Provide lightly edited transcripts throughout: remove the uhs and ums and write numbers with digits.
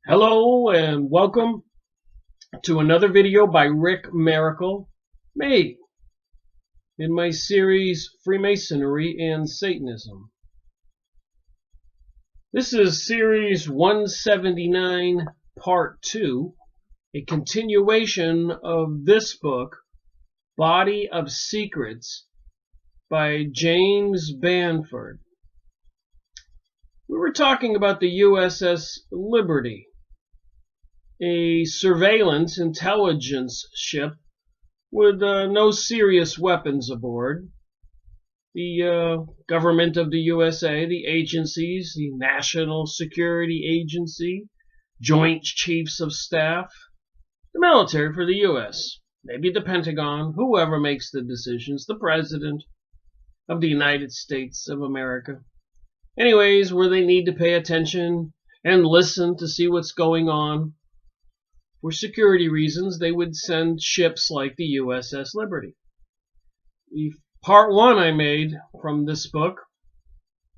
Hello and welcome to another video by Rick Miracle, me, in my series Freemasonry and Satanism. This is series 179 part 2, a continuation of this book, Body of Secrets by James Bamford. We were talking about the USS Liberty, a surveillance intelligence ship with no serious weapons aboard. The government of the USA, the agencies, the National Security Agency, Joint Chiefs of Staff, the military for the US, maybe the Pentagon, whoever makes the decisions, the President of the United States of America. Anyways, where they need to pay attention and listen to see what's going on. For security reasons, they would send ships like the USS Liberty. The part 1 I made from this book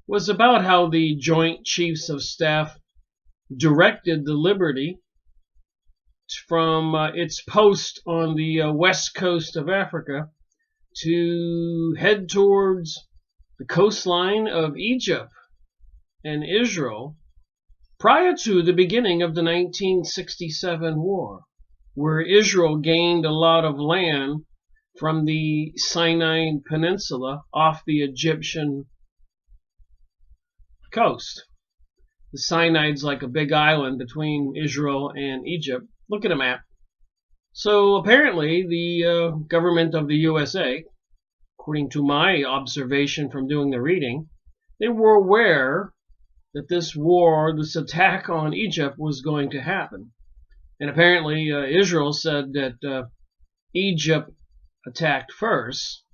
was about how the Joint Chiefs of Staff directed the Liberty from its post on the west coast of Africa to head towards the coastline of Egypt and Israel prior to the beginning of the 1967 war, where Israel gained a lot of land from the Sinai Peninsula off the Egyptian coast. The Sinai's like a big island between Israel and Egypt. Look at a map. So apparently the government of the USA, according to my observation from doing the reading, they were aware that this war, this attack on Egypt was going to happen. And apparently Israel said that Egypt attacked first,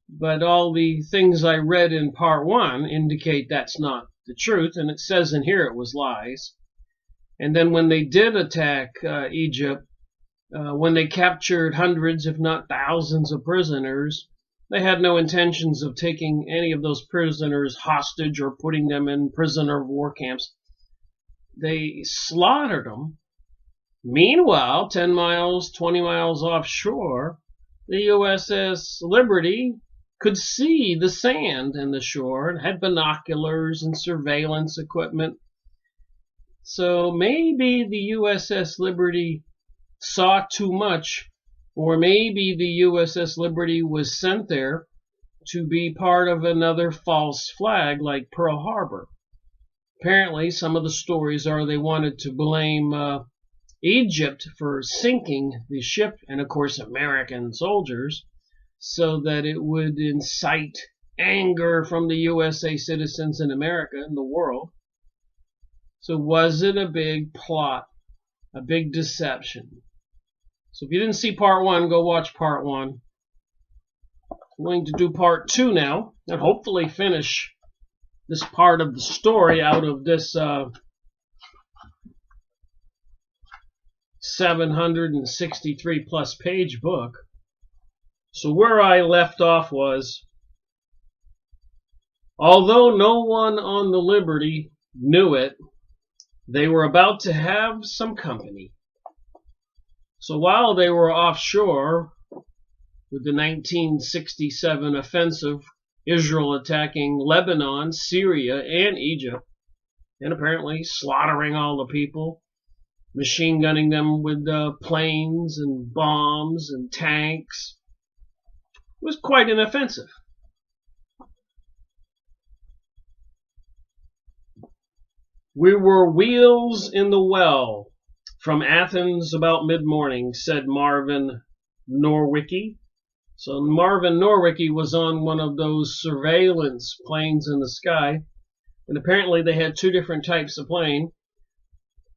but all the things I read in part 1 indicate that's not the truth, and it says in here it was lies. And then when they did attack Egypt, when they captured hundreds, if not thousands of prisoners, they had no intentions of taking any of those prisoners hostage or putting them in prisoner of war camps. They slaughtered them. Meanwhile, 10 miles, 20 miles offshore, the USS Liberty could see the sand and the shore and had binoculars and surveillance equipment. So maybe the USS Liberty saw too much, or maybe the USS Liberty was sent there to be part of another false flag like Pearl Harbor. Apparently, some of the stories are they wanted to blame Egypt for sinking the ship, and of course American soldiers, so that it would incite anger from the USA citizens in America and the world. So was it a big plot, a big deception? So if you didn't see part 1, go watch part 1. I'm going to do part 2 now, and hopefully finish this part of the story out of this 763 plus page book. So where I left off was, although no one on the Liberty knew it, they were about to have some company. So while they were offshore with the 1967 offensive, Israel attacking Lebanon, Syria, and Egypt, and apparently slaughtering all the people, machine gunning them with planes and bombs and tanks, it was quite an offensive. We were wheels in the well from Athens about mid-morning, said Marvin Norwicki. So Marvin Norwicki was on one of those surveillance planes in the sky, and apparently they had 2 different types of plane.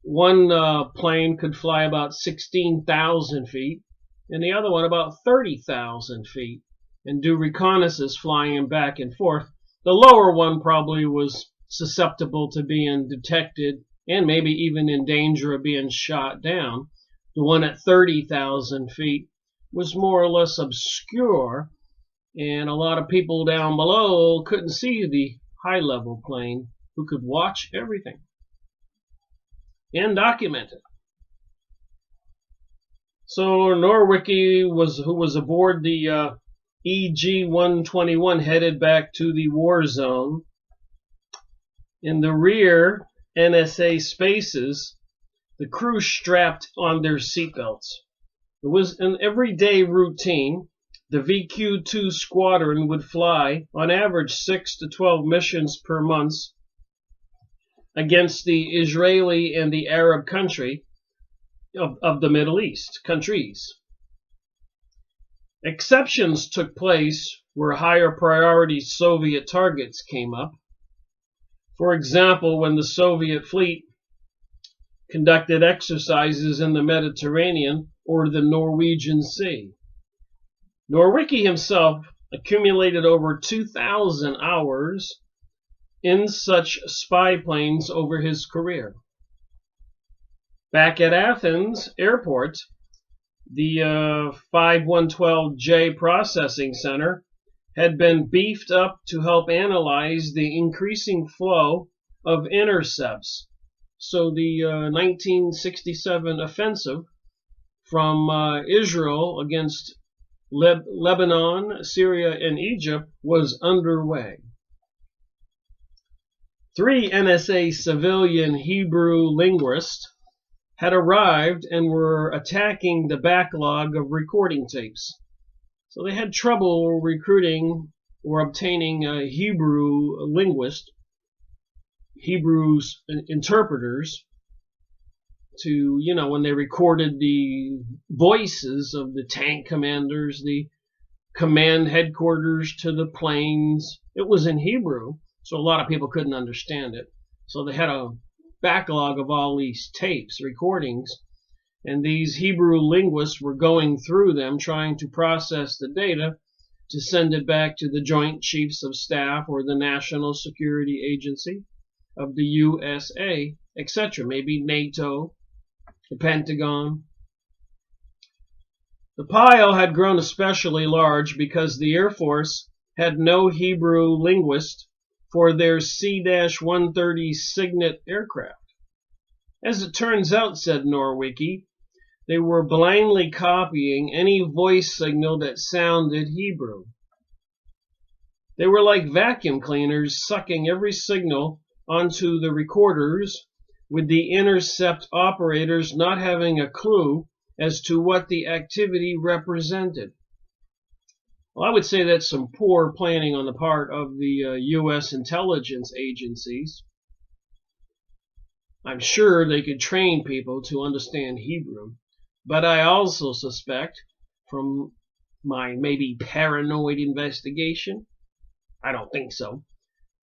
One plane could fly about 16,000 feet, and the other one about 30,000 feet, and do reconnaissance flying back and forth. The lower one probably was susceptible to being detected and maybe even in danger of being shot down. The one at 30,000 feet was more or less obscure, and a lot of people down below couldn't see the high-level plane who could watch everything. and documented. So Norwicki who was aboard the EG-121 headed back to the war zone. In the rear NSA spaces, the crew strapped on their seatbelts. It was an everyday routine. The VQ-2 squadron would fly on average 6 to 12 missions per month against the Israeli and the Arab country of the Middle East countries. Exceptions took place where higher priority Soviet targets came up. For example, when the Soviet fleet conducted exercises in the Mediterranean or the Norwegian Sea. Norwicki himself accumulated over 2,000 hours in such spy planes over his career. Back at Athens Airport, the 5112J Processing Center had been beefed up to help analyze the increasing flow of intercepts. So the 1967 offensive from Israel against Lebanon, Syria, and Egypt was underway. 3 NSA civilian Hebrew linguists had arrived and were attacking the backlog of recording tapes. So they had trouble recruiting or obtaining a Hebrew linguist, Hebrew interpreters, to, when they recorded the voices of the tank commanders, the command headquarters to the planes. It was in Hebrew, so a lot of people couldn't understand it. So they had a backlog of all these tapes, recordings, and these Hebrew linguists were going through them, trying to process the data to send it back to the Joint Chiefs of Staff or the National Security Agency of the USA, etc., maybe NATO, the Pentagon. The pile had grown especially large because the Air Force had no Hebrew linguist for their C-130 Signet aircraft. As it turns out, said Norwicki, they were blindly copying any voice signal that sounded Hebrew. They were like vacuum cleaners sucking every signal onto the recorders, with the intercept operators not having a clue as to what the activity represented. Well, I would say that's some poor planning on the part of the U.S. intelligence agencies. I'm sure they could train people to understand Hebrew, but I also suspect, from my maybe paranoid investigation, I don't think so,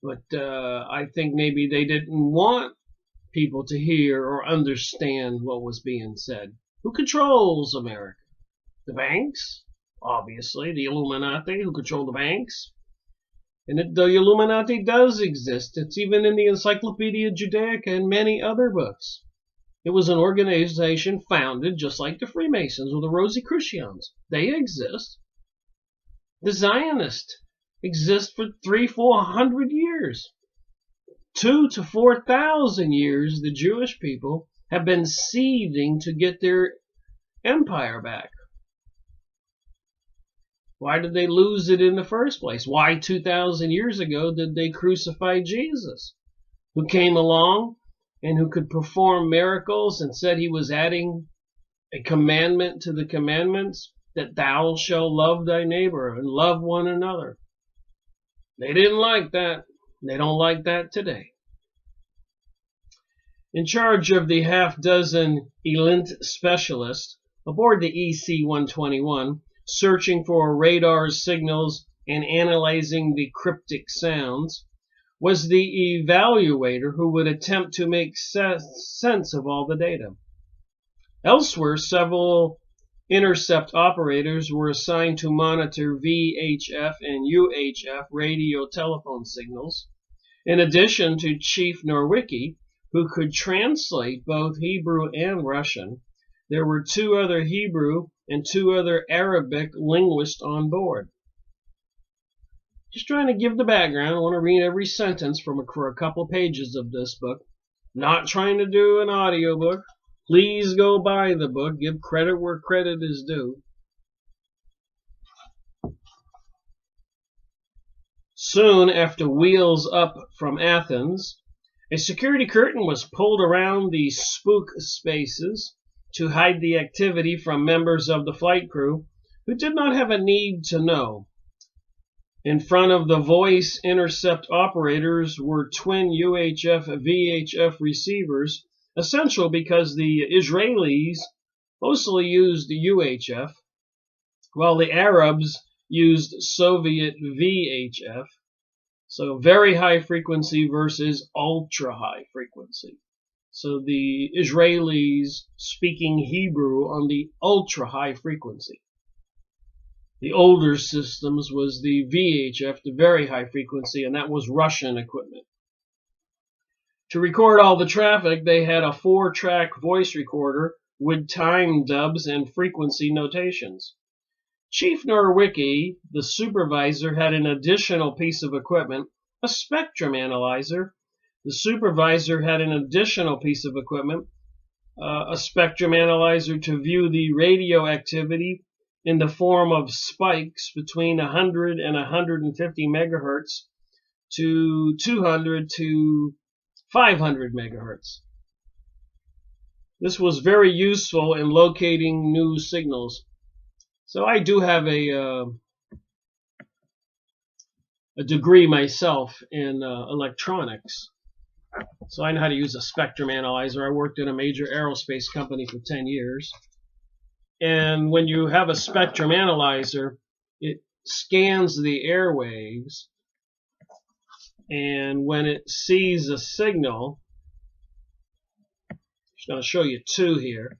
but I think maybe they didn't want people to hear or understand what was being said. Who controls America? The banks? Obviously, the Illuminati, who control the banks. And the Illuminati does exist. It's even in the Encyclopedia Judaica and many other books. It was an organization founded just like the Freemasons or the Rosicrucians. They exist. The Zionists exist for 300-400 years. 2,000 to 4,000 years the Jewish people have been seething to get their empire back. Why did they lose it in the first place? Why 2,000 years ago did they crucify Jesus, who came along and who could perform miracles and said he was adding a commandment to the commandments, that thou shalt love thy neighbor and love one another? They didn't like that. They don't like that today. In charge of the half-dozen elite specialists aboard the EC-121, searching for radar signals and analyzing the cryptic sounds, was the evaluator who would attempt to make sense of all the data. Elsewhere, several intercept operators were assigned to monitor VHF and UHF radio telephone signals, in addition to Chief Norwicki, who could translate both Hebrew and Russian. There were 2 other Hebrew and 2 other Arabic linguists on board. Just trying to give the background. I want to read every sentence for a couple pages of this book. Not trying to do an audiobook. Please go buy the book. Give credit where credit is due. Soon after wheels up from Athens, a security curtain was pulled around the spook spaces to hide the activity from members of the flight crew who did not have a need to know. In front of the voice intercept operators were twin UHF-VHF receivers, essential because the Israelis mostly used UHF, while the Arabs used Soviet VHF, so very high frequency versus ultra high frequency. So the Israelis speaking Hebrew on the ultra high frequency. The older systems was the VHF, the very high frequency, and that was Russian equipment. To record all the traffic, they had a 4-track voice recorder with time dubs and frequency notations. Chief Norwicki, the supervisor, had an additional piece of equipment, a spectrum analyzer. The supervisor had an additional piece of equipment, a spectrum analyzer to view the radio activity in the form of spikes between 100 and 150 megahertz to 200 to 500 megahertz. This was very useful in locating new signals. So I do have a degree myself in electronics. So I know how to use a spectrum analyzer. I worked in a major aerospace company for 10 years. And when you have a spectrum analyzer, it scans the airwaves, and when it sees a signal, I'm just going to show you two here.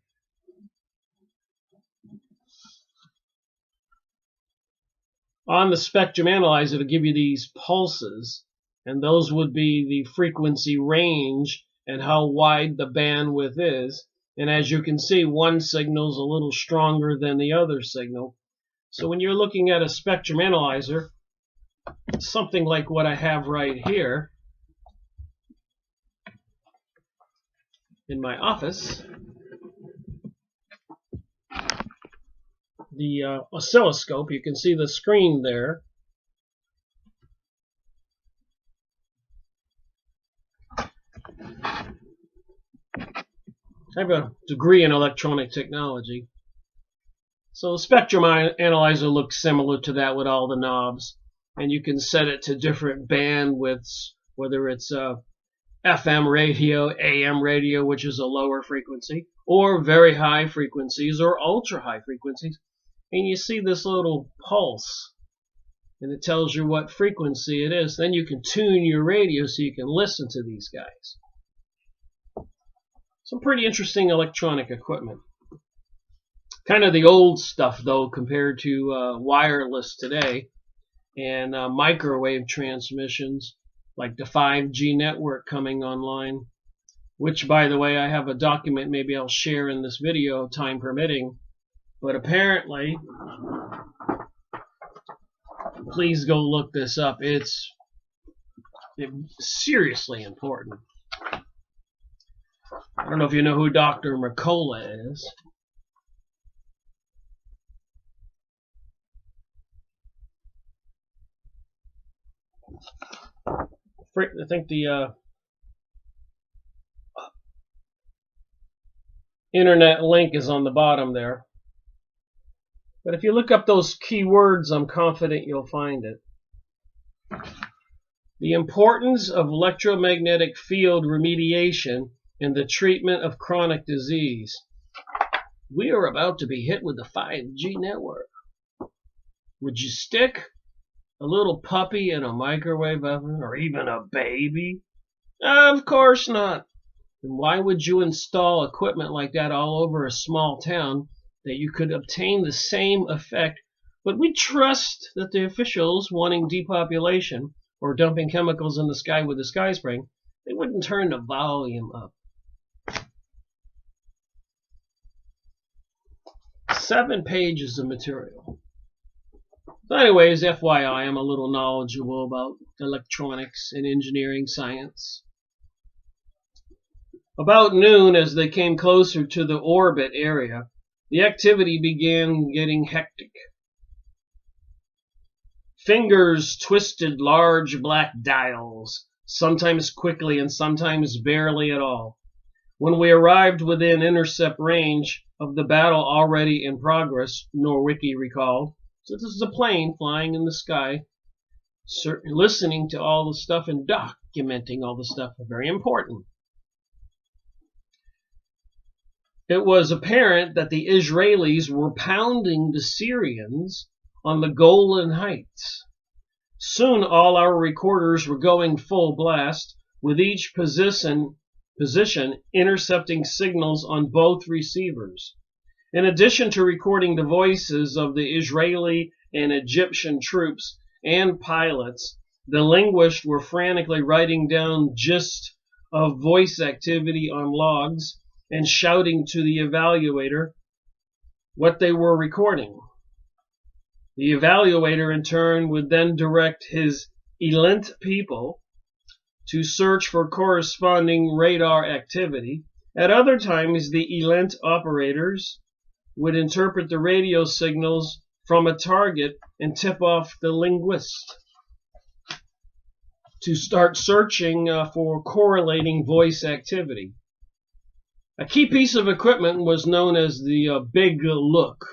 On the spectrum analyzer, it'll give you these pulses, and those would be the frequency range and how wide the bandwidth is. And as you can see, one signal is a little stronger than the other signal. So when you're looking at a spectrum analyzer, something like what I have right here in my office, the oscilloscope, you can see the screen there. I have a degree in electronic technology. So the spectrum analyzer looks similar to that with all the knobs. And you can set it to different bandwidths, whether it's FM radio, AM radio, which is a lower frequency, or very high frequencies or ultra high frequencies. And you see this little pulse, and it tells you what frequency it is. Then you can tune your radio so you can listen to these guys. Some pretty interesting electronic equipment. Kind of the old stuff, though, compared to wireless today and microwave transmissions, like the 5G network coming online, which, by the way, I have a document maybe I'll share in this video, time permitting. But apparently, please go look this up. It's seriously important. I don't know if you know who Dr. Mercola is. I think the internet link is on the bottom there. But if you look up those keywords, I'm confident you'll find it. The importance of electromagnetic field remediation in the treatment of chronic disease. We are about to be hit with the 5G network. Would you stick a little puppy in a microwave oven, or even a baby? Of course not. Then why would you install equipment like that all over a small town that you could obtain the same effect? But we trust that the officials wanting depopulation or dumping chemicals in the sky with the sky spray, they wouldn't turn the volume up. 7 pages of material. So anyways, FYI, I'm a little knowledgeable about electronics and engineering science. About noon, as they came closer to the orbit area, the activity began getting hectic. Fingers twisted large black dials, sometimes quickly and sometimes barely at all. When we arrived within intercept range of the battle already in progress, Norwicki recalled. So this is a plane flying in the sky, listening to all the stuff and documenting all the stuff. Very important. It was apparent that the Israelis were pounding the Syrians on the Golan Heights. Soon all our recorders were going full blast, with each position intercepting signals on both receivers. In addition to recording the voices of the Israeli and Egyptian troops and pilots, the linguists were frantically writing down gist of voice activity on logs and shouting to the evaluator what they were recording. The evaluator, in turn, would then direct his elite people to search for corresponding radar activity. At other times, the elite operators would interpret the radio signals from a target and tip off the linguist to start searching for correlating voice activity. A key piece of equipment was known as the Big Look.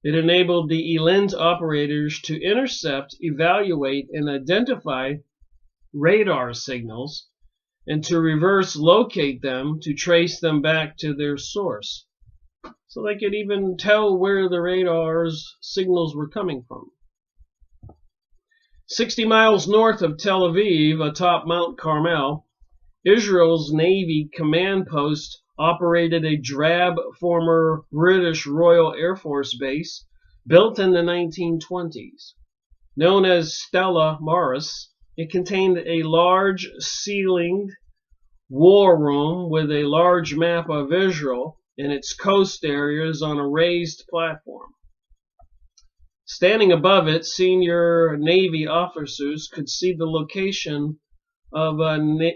It enabled the elite operators to intercept, evaluate, and identify radar signals and to reverse locate them to trace them back to their source. So they could even tell where the radar's signals were coming from. 60 miles north of Tel Aviv, atop Mount Carmel, Israel's Navy command post operated a drab former British Royal Air Force base built in the 1920s. Known as Stella Maris, it contained a large ceilinged war room with a large map of Israel and its coast areas on a raised platform. Standing above it, senior Navy officers could see the location of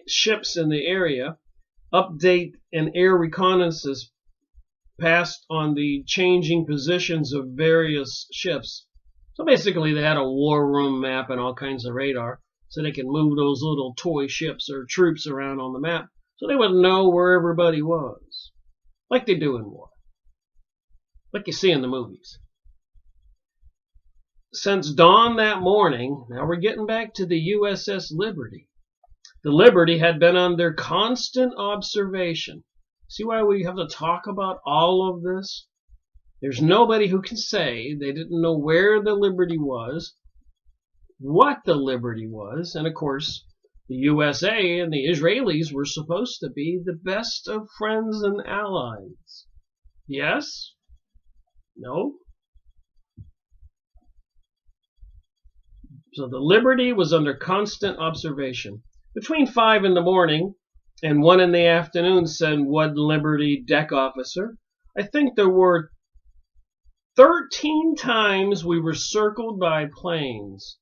ships in the area, update and air reconnaissance passed on the changing positions of various ships. So basically they had a war room map and all kinds of radar, so they can move those little toy ships or troops around on the map so they would know where everybody was, like they do in war, like you see in the movies. Since dawn that morning, now we're getting back to the USS Liberty. The Liberty had been under constant observation. See why we have to talk about all of this? There's nobody who can say they didn't know where the Liberty was, what the Liberty was, and of course, the USA and the Israelis were supposed to be the best of friends and allies. Yes? No? So the Liberty was under constant observation. Between 5 in the morning and 1 in the afternoon, said one Liberty deck officer, I think there were 13 times we were circled by planes,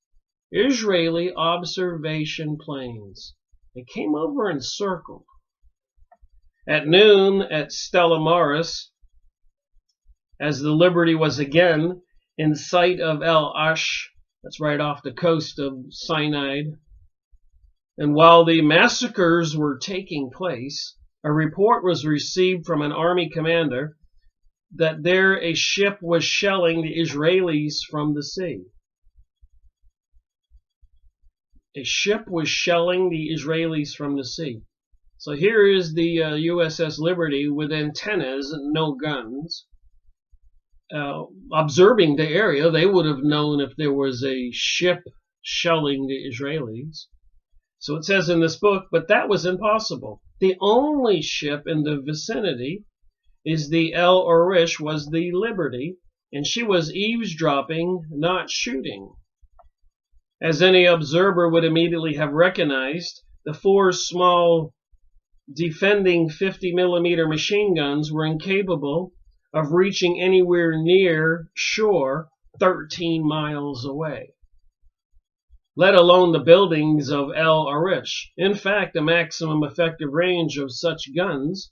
Israeli observation planes. They came over and circled. At noon at Stella Maris, as the Liberty was again in sight of El Ash, that's right off the coast of Sinai, and while the massacres were taking place, a report was received from an army commander that there a ship was shelling the Israelis from the sea. A ship was shelling the Israelis from the sea. So here is the USS Liberty with antennas and no guns. Observing the area, they would have known if there was a ship shelling the Israelis. So it says in this book, but that was impossible. The only ship in the vicinity is the El Orish, was the Liberty, and she was eavesdropping, not shooting. As any observer would immediately have recognized, the 4 small defending 50mm machine guns were incapable of reaching anywhere near shore 13 miles away. let alone the buildings of El Arish. In fact, the maximum effective range of such guns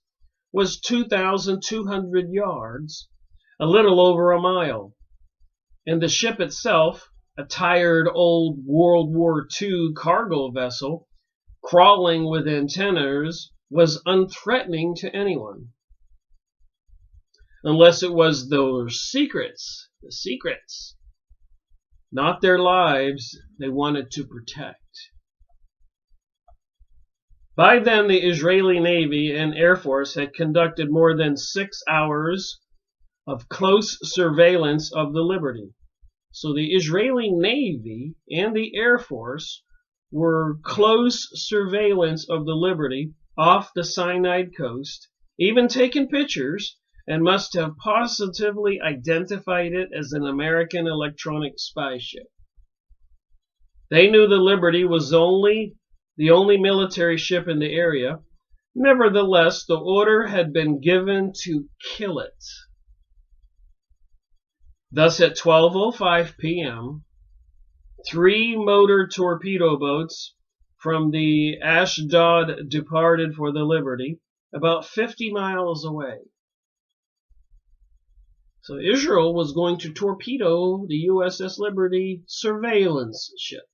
was 2,200 yards, a little over a mile. And the ship itself, a tired old World War II cargo vessel, crawling with antennas, was unthreatening to anyone. Unless it was those secrets, the secrets, not their lives, they wanted to protect. By then, the Israeli Navy and Air Force had conducted more than 6 hours of close surveillance of the Liberty. So the Israeli Navy and the Air Force were close surveillance of the Liberty off the Sinai coast, even taken pictures, and must have positively identified it as an American electronic spy ship. They knew the Liberty was the only military ship in the area. Nevertheless, the order had been given to kill it. Thus, at 12:05 p.m., 3 motor torpedo boats from the Ashdod departed for the Liberty, about 50 miles away. So Israel was going to torpedo the USS Liberty surveillance ship.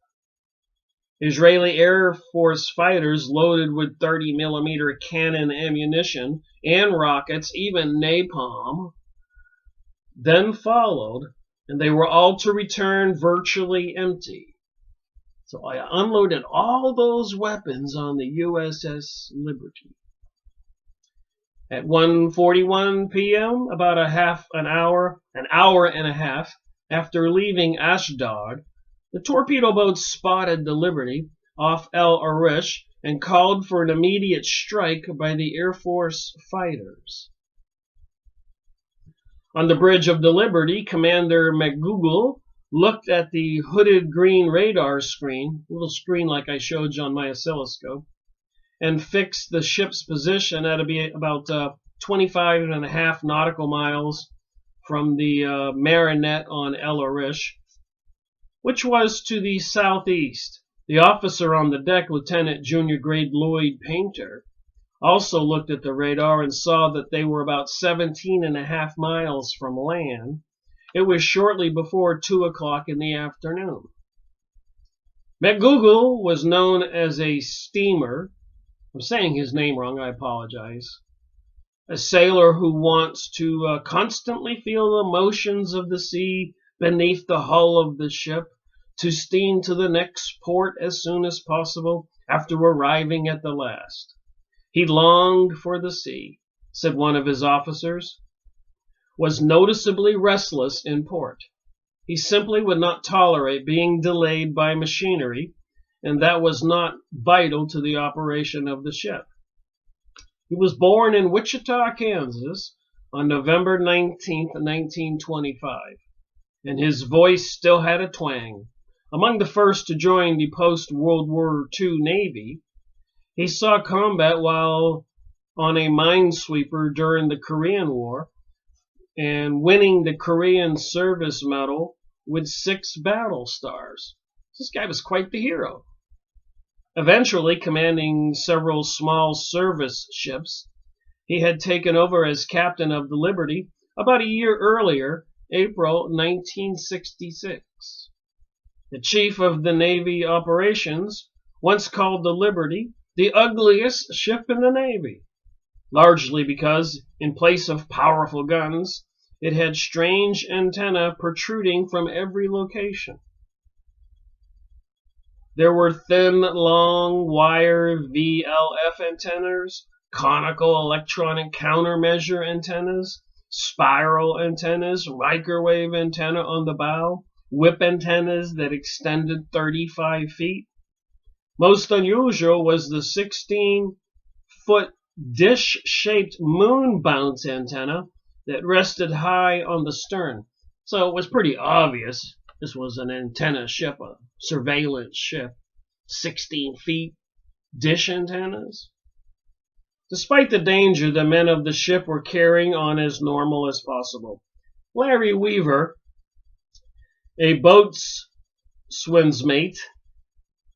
Israeli Air Force fighters loaded with 30mm cannon ammunition and rockets, even napalm, then followed, and they were all to return virtually empty. So I unloaded all those weapons on the USS Liberty. At 1:41 p.m., about an hour and a half after leaving Ashdod, the torpedo boats spotted the Liberty off El Arish and called for an immediate strike by the Air Force fighters. On the bridge of the Liberty, Commander McGougal looked at the hooded green radar screen, a little screen like I showed you on my oscilloscope, and fixed the ship's position at about 25.5 nautical miles from the Marinette on El Arish, which was to the southeast. The officer on the deck, Lieutenant Junior Grade Lloyd Painter, also looked at the radar and saw that they were about 17.5 miles from land. It was shortly before 2 o'clock in the afternoon. McGougal was known as a steamer. I'm saying his name wrong, I apologize. A sailor who wants to constantly feel the motions of the sea beneath the hull of the ship, to steam to the next port as soon as possible after arriving at the last. He longed for the sea, said one of his officers, was noticeably restless in port. He simply would not tolerate being delayed by machinery, and that was not vital to the operation of the ship. He was born in Wichita, Kansas, on November 19, 1925, and his voice still had a twang. Among the first to join the post-World War II Navy, he saw combat while on a minesweeper during the Korean War and winning the Korean Service Medal with 6 battle stars. This guy was quite the hero. Eventually commanding several small service ships, he had taken over as captain of the Liberty about a year earlier, April 1966. The chief of the Navy operations once called the Liberty the ugliest ship in the Navy, largely because, in place of powerful guns, it had strange antennae protruding from every location. There were thin, long wire VLF antennas, conical electronic countermeasure antennas, spiral antennas, microwave antenna on the bow, whip antennas that extended 35 feet. Most unusual was the 16-foot dish-shaped moon bounce antenna that rested high on the stern. So it was pretty obvious this was an antenna ship, a surveillance ship. 16 feet, dish antennas. Despite the danger, the men of the ship were carrying on as normal as possible. Larry Weaver, a boatswain's mate,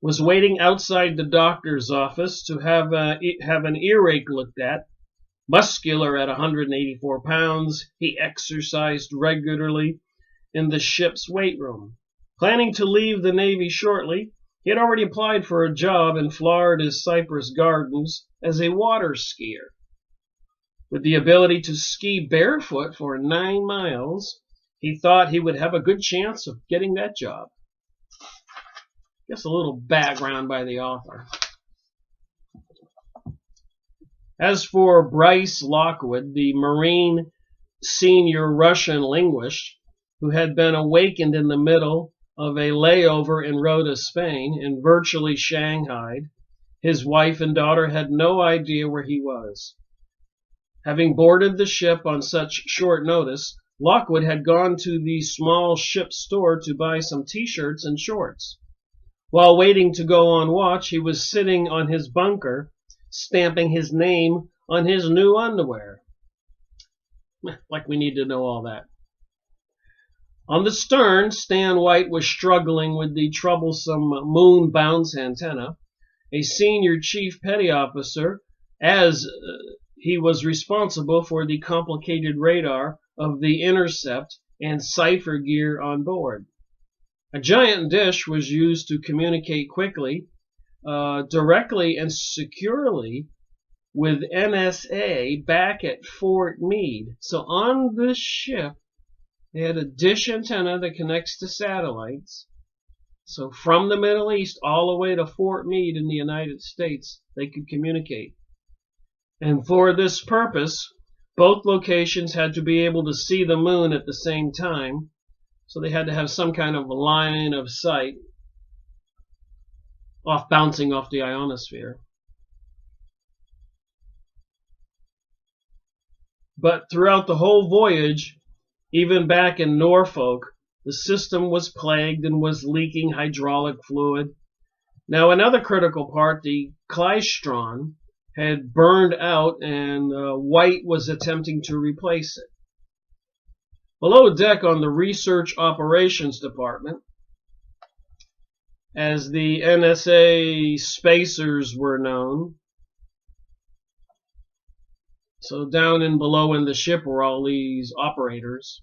was waiting outside the doctor's office to have an earache looked at. Muscular at 184 pounds, he exercised regularly in the ship's weight room. Planning to leave the Navy shortly, he had already applied for a job in Florida's Cypress Gardens as a water skier. With the ability to ski barefoot for 9 miles, he thought he would have a good chance of getting that job. Just a little background by the author. As for Bryce Lockwood, the Marine senior Russian linguist, who had been awakened in the middle of a layover in Rota, Spain, and virtually shanghaied, his wife and daughter had no idea where he was. Having boarded the ship on such short notice, Lockwood had gone to the small ship store to buy some t-shirts and shorts. While waiting to go on watch, he was sitting on his bunker, stamping his name on his new underwear. Like we need to know all that. On the stern, Stan White was struggling with the troublesome moon bounce antenna. A senior chief petty officer, as he was responsible for the complicated radar of the intercept and cipher gear on board. A giant dish was used to communicate quickly, directly and securely with NSA back at Fort Meade. So on this ship, they had a dish antenna that connects to satellites. So from the Middle East all the way to Fort Meade in the United States, they could communicate. And for this purpose, both locations had to be able to see the moon at the same time. So they had to have some kind of line of sight bouncing off the ionosphere. But throughout the whole voyage, even back in Norfolk, the system was plagued and was leaking hydraulic fluid. Now another critical part, the klystron, had burned out and White was attempting to replace it. Below deck on the Research Operations Department, as the NSA spacers were known, so down and below in the ship were all these operators.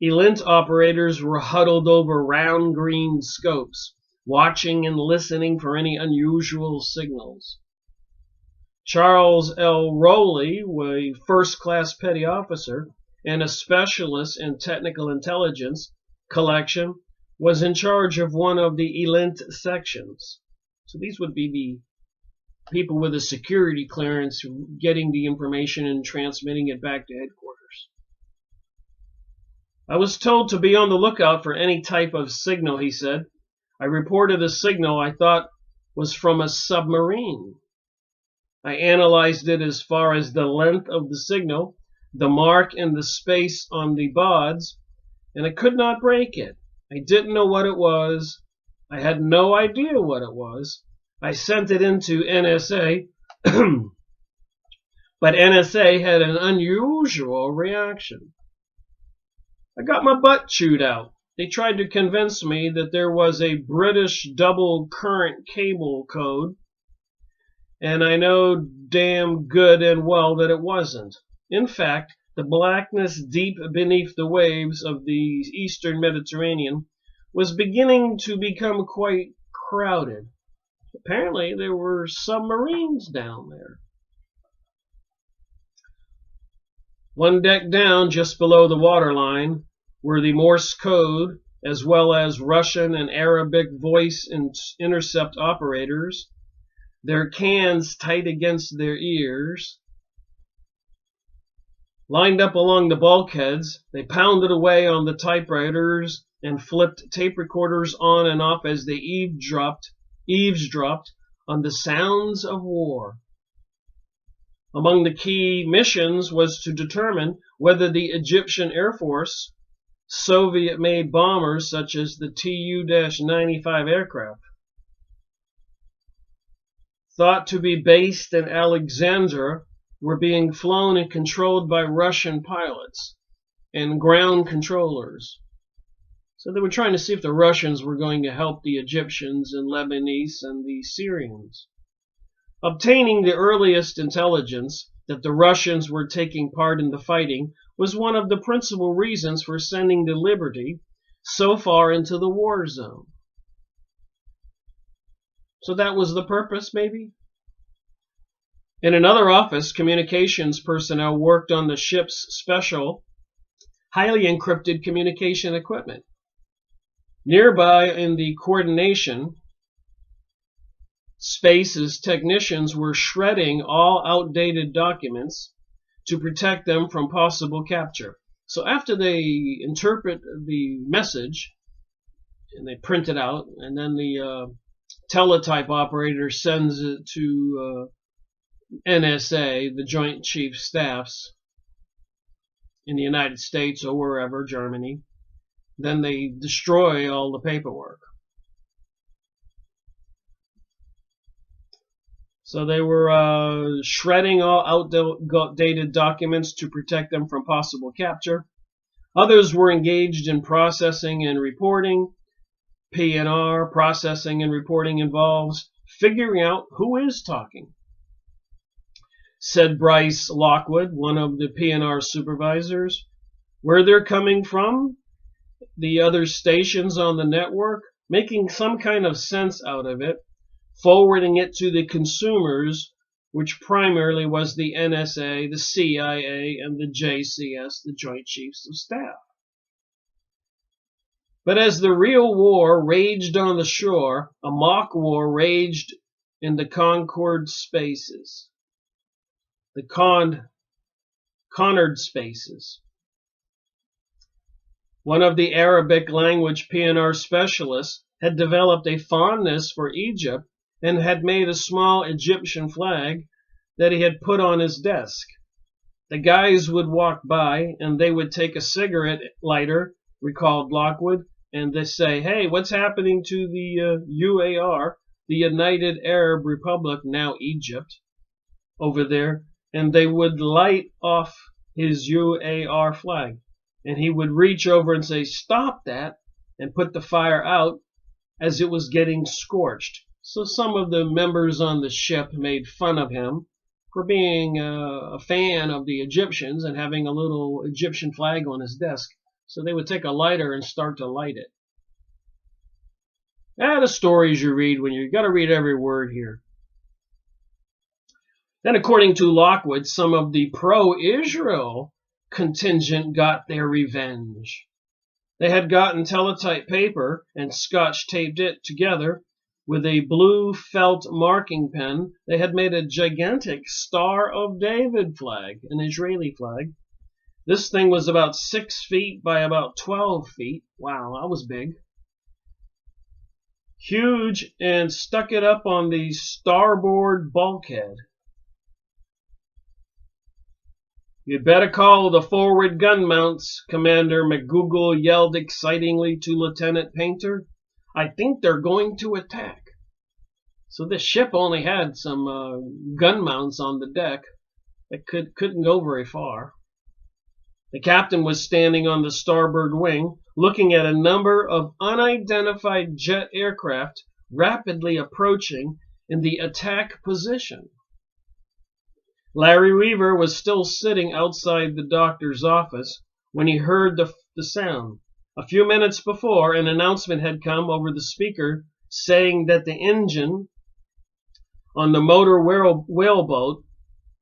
ELINT operators were huddled over round green scopes, watching and listening for any unusual signals. Charles L. Rowley, a first-class petty officer and a specialist in technical intelligence collection, was in charge of one of the ELINT sections. So these would be the people with a security clearance getting the information and transmitting it back to headquarters. I was told to be on the lookout for any type of signal, he said. I reported a signal I thought was from a submarine. I analyzed it as far as the length of the signal, the mark and the space on the bods, and I could not break it. I didn't know what it was. I had no idea what it was. I sent it into NSA, but NSA had an unusual reaction. I got my butt chewed out. They tried to convince me that there was a British double current cable code, and I know damn good and well that it wasn't. In fact, the blackness deep beneath the waves of the eastern Mediterranean was beginning to become quite crowded. Apparently, there were submarines down there. One deck down, just below the waterline, were the Morse code, as well as Russian and Arabic voice intercept operators, their cans tight against their ears. Lined up along the bulkheads, they pounded away on the typewriters and flipped tape recorders on and off as they eavesdropped on the sounds of war. Among the key missions was to determine whether the Egyptian Air Force, Soviet-made bombers such as the Tu-95 aircraft, thought to be based in Alexandria, were being flown and controlled by Russian pilots and ground controllers. So they were trying to see if the Russians were going to help the Egyptians and Lebanese and the Syrians. Obtaining the earliest intelligence that the Russians were taking part in the fighting was one of the principal reasons for sending the Liberty so far into the war zone. So that was the purpose, maybe? In another office, communications personnel worked on the ship's special, highly encrypted communication equipment. Nearby in the coordination spaces, technicians were shredding all outdated documents to protect them from possible capture. So after they interpret the message, and they print it out, and then the teletype operator sends it to NSA, the Joint Chief Staffs in the United States or wherever, Germany, then they destroy all the paperwork. So they were shredding all outdated documents to protect them from possible capture. Others were engaged in processing and reporting. P&R, processing and reporting, involves figuring out who is talking. Said Bryce Lockwood, one of the P&R supervisors, where they're coming from, the other stations on the network, making some kind of sense out of it, forwarding it to the consumers, which primarily was the NSA, the CIA, and the JCS, the Joint Chiefs of Staff. But as the real war raged on the shore, a mock war raged in the Concord spaces, the Conard spaces. One of the Arabic language P&R specialists had developed a fondness for Egypt and had made a small Egyptian flag that he had put on his desk. The guys would walk by and they would take a cigarette lighter, recalled Lockwood, and they say, "Hey, what's happening to the UAR, the United Arab Republic, now Egypt, over there?" And they would light off his UAR flag. And he would reach over and say, "Stop that," and put the fire out as it was getting scorched. So some of the members on the ship made fun of him for being a fan of the Egyptians and having a little Egyptian flag on his desk. So they would take a lighter and start to light it. The stories you read when you got to read every word here. Then, according to Lockwood, some of the pro-Israel contingent got their revenge. They had gotten teletype paper and scotch taped it together with a blue felt marking pen. They had made a gigantic Star of David flag, an Israeli flag. This thing was about 6 feet by about 12 feet. Wow, that was big. Huge, and stuck it up on the starboard bulkhead. "You'd better call the forward gun mounts," Commander McGougle yelled excitingly to Lieutenant Painter. "I think they're going to attack." So this ship only had some gun mounts on the deck that couldn't go very far. The captain was standing on the starboard wing, looking at a number of unidentified jet aircraft rapidly approaching in the attack position. Larry Weaver was still sitting outside the doctor's office when he heard the sound. A few minutes before, an announcement had come over the speaker saying that the engine on the motor whaleboat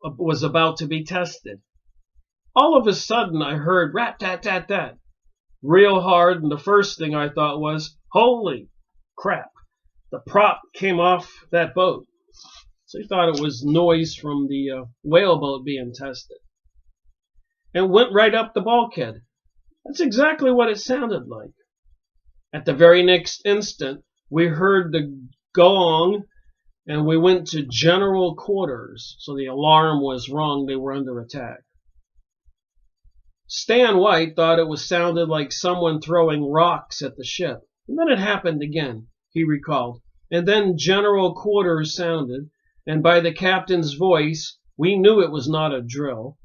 was about to be tested. All of a sudden, I heard rat-tat-tat-tat real hard, and the first thing I thought was, "Holy crap, the prop came off that boat." So he thought it was noise from the whaleboat being tested. And went right up the bulkhead. That's exactly what it sounded like. At the very next instant, we heard the gong, and we went to general quarters. So the alarm was rung, they were under attack. Stan White thought it sounded like someone throwing rocks at the ship. And then it happened again, he recalled. And then general quarters sounded, and by the captain's voice, we knew it was not a drill.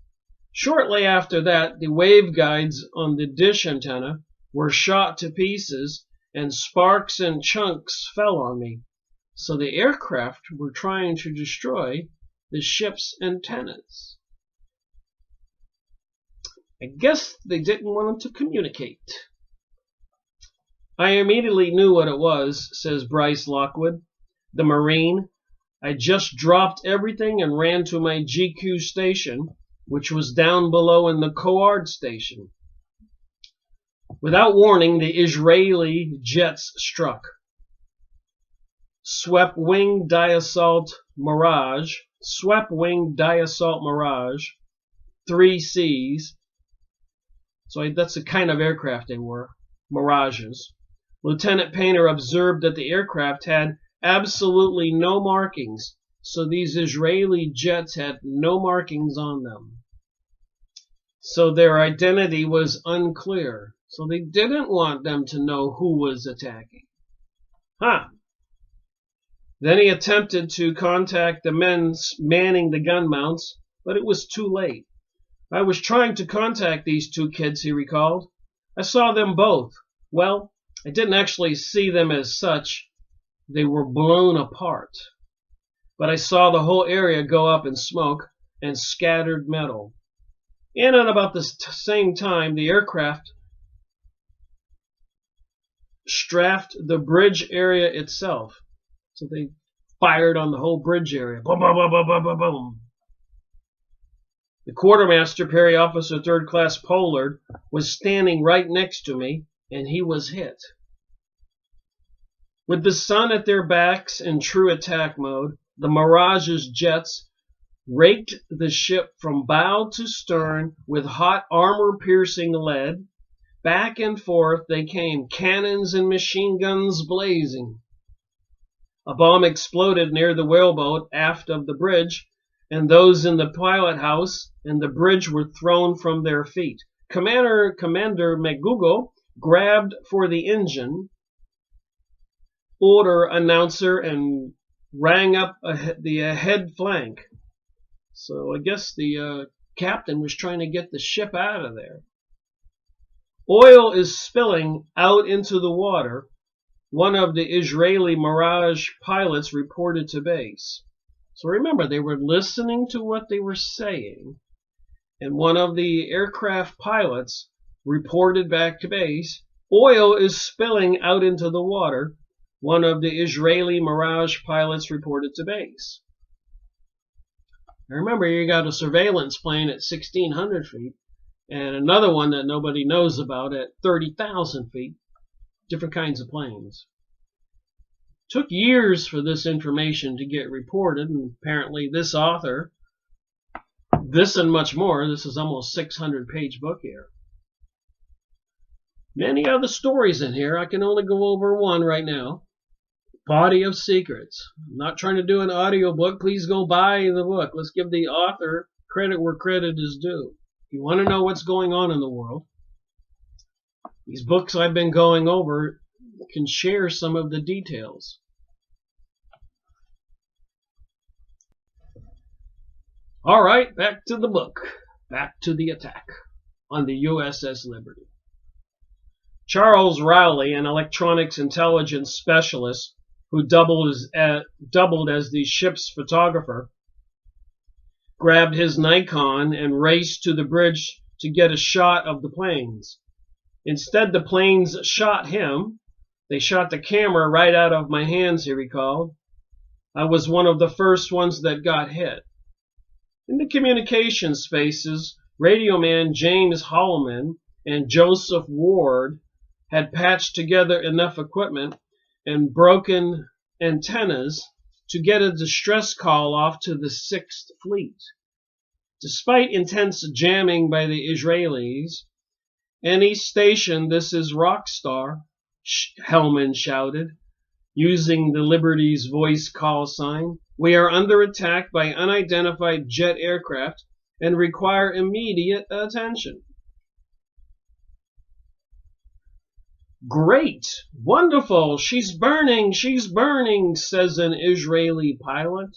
Shortly after that, the waveguides on the dish antenna were shot to pieces, and sparks and chunks fell on me. So the aircraft were trying to destroy the ship's antennas. I guess they didn't want them to communicate. I immediately knew what it was, says Bryce Lockwood, the Marine. I just dropped everything and ran to my GQ station, which was down below in the Coard station. Without warning, the Israeli jets struck. Swept-wing Dassault Mirage, 3Cs. So that's the kind of aircraft they were, Mirages. Lieutenant Painter observed that the aircraft had absolutely no markings, so these Israeli jets had no markings on them. So their identity was unclear, so they didn't want them to know who was attacking. Then he attempted to contact the men manning the gun mounts, but it was too late. I was trying to contact these two kids, he recalled. I saw them both. Well, I didn't actually see them as such. They were blown apart. But I saw the whole area go up in smoke and scattered metal. And at about the same time, the aircraft strafed the bridge area itself. So they fired on the whole bridge area. Boom, boom, boom, boom, boom, boom, boom. The quartermaster, Petty Officer 3rd Class Pollard, was standing right next to me, and he was hit. With the sun at their backs in true attack mode, the Mirage's jets raked the ship from bow to stern with hot armor-piercing lead. Back and forth they came, cannons and machine guns blazing. A bomb exploded near the whaleboat aft of the bridge, and those in the pilot house and the bridge were thrown from their feet. Commander McGougal grabbed for the engine order announcer and rang up the head flank. So I guess the captain was trying to get the ship out of there. Oil is spilling out into the water, one of the Israeli Mirage pilots reported to base. So remember, they were listening to what they were saying, and one of the aircraft pilots reported back to base, oil is spilling out into the water, one of the Israeli Mirage pilots reported to base. Now remember, you got a surveillance plane at 1,600 feet, and another one that nobody knows about at 30,000 feet. Different kinds of planes. Took years for this information to get reported, and apparently this author, this and much more, this is almost 600-page book here. Many other stories in here. I can only go over one right now. Body of Secrets. I'm not trying to do an audio book. Please go buy the book. Let's give the author credit where credit is due. If you want to know what's going on in the world, these books I've been going over can share some of the details. All right, back to the book. Back to the attack on the USS Liberty. Charles Rowley, an electronics intelligence specialist who doubled as the ship's photographer, grabbed his Nikon and raced to the bridge to get a shot of the planes. Instead, the planes shot him. They shot the camera right out of my hands, he recalled. I was one of the first ones that got hit. In the communication spaces, radio man James Holloman and Joseph Ward had patched together enough equipment and broken antennas to get a distress call off to the 6th Fleet. Despite intense jamming by the Israelis, "Any station, this is Rockstar," Hellman shouted, using the Liberty's voice call sign. "We are under attack by unidentified jet aircraft and require immediate attention." "Great! Wonderful! She's burning! She's burning!" says an Israeli pilot.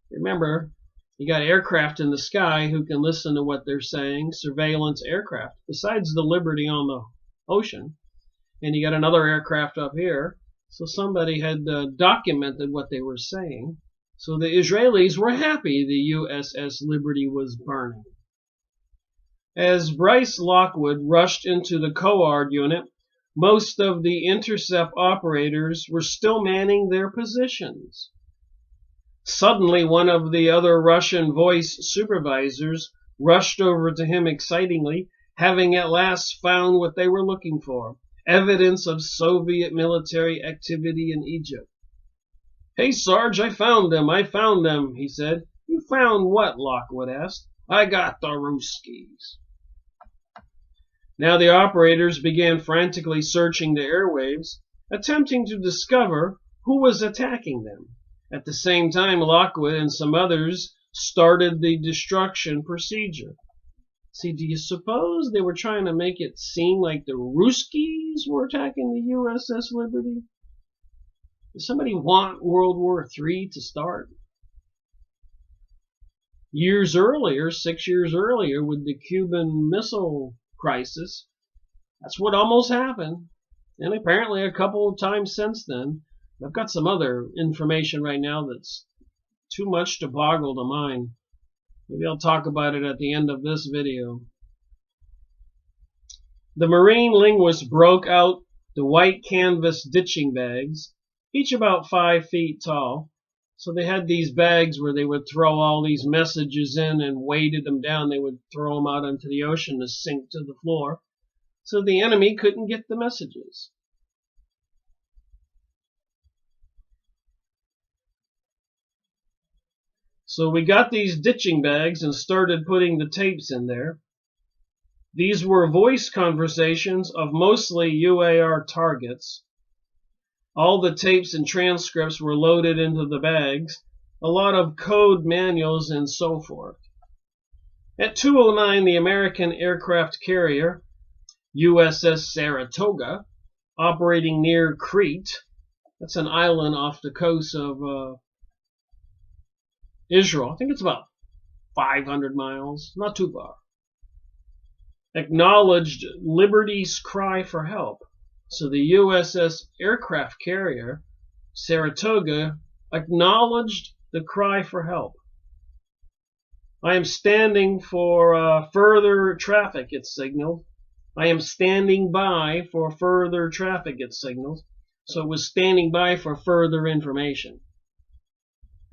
Remember, you got aircraft in the sky who can listen to what they're saying, surveillance aircraft, besides the Liberty on the ocean. And you got another aircraft up here. So somebody had documented what they were saying. So the Israelis were happy the USS Liberty was burning. As Bryce Lockwood rushed into the COARD unit, most of the intercept operators were still manning their positions. Suddenly, one of the other Russian voice supervisors rushed over to him excitingly, having at last found what they were looking for, evidence of Soviet military activity in Egypt. "Hey, Sarge, I found them, he said. "You found what?" Lockwood asked. "I got the Ruskies." Now the operators began frantically searching the airwaves, attempting to discover who was attacking them. At the same time, Lockwood and some others started the destruction procedure. See, do you suppose they were trying to make it seem like the Ruskies were attacking the USS Liberty? Does somebody want World War III to start? Years earlier, 6 years earlier, with the Cuban Missile Crisis, that's what almost happened. And apparently a couple of times since then. I've got some other information right now that's too much to boggle the mind. Maybe I'll talk about it at the end of this video. The marine linguists broke out the white canvas ditching bags, each about 5 feet tall. So they had these bags where they would throw all these messages in and weighted them down. They would throw them out into the ocean to sink to the floor, so the enemy couldn't get the messages. So we got these ditching bags and started putting the tapes in there. These were voice conversations of mostly UAR targets. All the tapes and transcripts were loaded into the bags, a lot of code manuals and so forth. At 2:09, the American aircraft carrier, USS Saratoga, operating near Crete, that's an island off the coast of Israel. I think it's about 500 miles, not too far. Acknowledged Liberty's cry for help. So the USS aircraft carrier, Saratoga, acknowledged the cry for help. "I am standing for further traffic," it signaled. "I am standing by for further traffic," it signaled. So it was standing by for further information.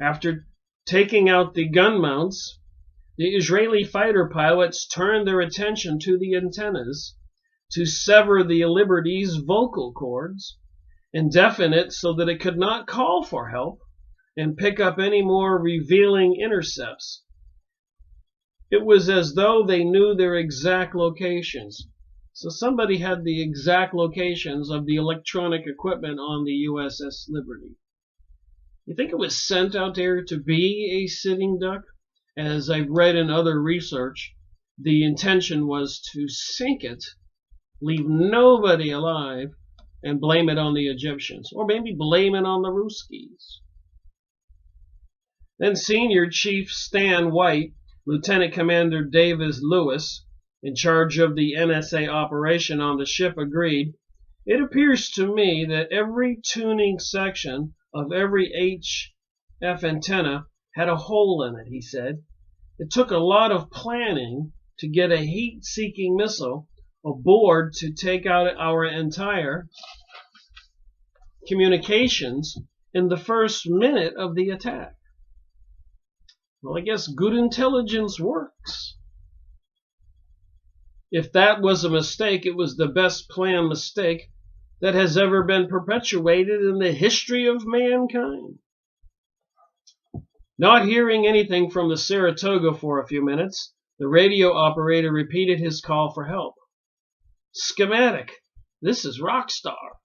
After taking out the gun mounts, the Israeli fighter pilots turned their attention to the antennas to sever the Liberty's vocal cords and deafen it so that it could not call for help and pick up any more revealing intercepts. It was as though they knew their exact locations. So somebody had the exact locations of the electronic equipment on the USS Liberty. You think it was sent out there to be a sitting duck? As I've read in other research, the intention was to sink it, leave nobody alive, and blame it on the Egyptians, or maybe blame it on the Ruskies. Then Senior Chief Stan White, Lieutenant Commander Davis Lewis, in charge of the NSA operation on the ship, agreed, "It appears to me that every tuning section of every HF antenna had a hole in it," he said. "It took a lot of planning to get a heat-seeking missile aboard to take out our entire communications in the first minute of the attack." Well, I guess good intelligence works. If that was a mistake, it was the best planned mistake that has ever been perpetuated in the history of mankind. Not hearing anything from the Saratoga for a few minutes, the radio operator repeated his call for help. "Schematic, this is Rockstar.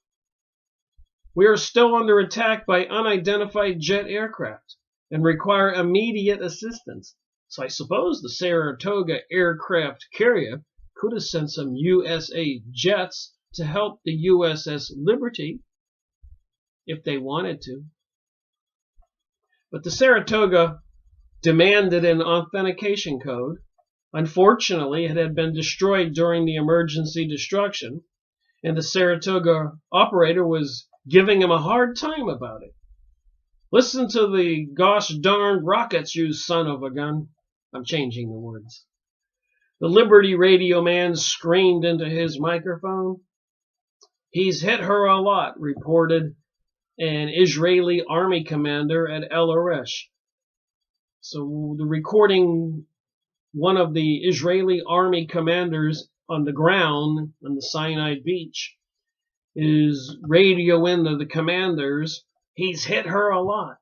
We are still under attack by unidentified jet aircraft and require immediate assistance." So I suppose the Saratoga aircraft carrier could have sent some USA jets to help the USS Liberty if they wanted to. But the Saratoga demanded an authentication code. Unfortunately, it had been destroyed during the emergency destruction, and the Saratoga operator was giving him a hard time about it. "Listen to the gosh darned rockets, you son of a gun." I'm changing the words. The Liberty radio man screamed into his microphone. "He's hit her a lot," reported an Israeli army commander at El Arish. So the recording, one of the Israeli army commanders on the ground on the Sinai beach is radioing to the commanders, "He's hit her a lot."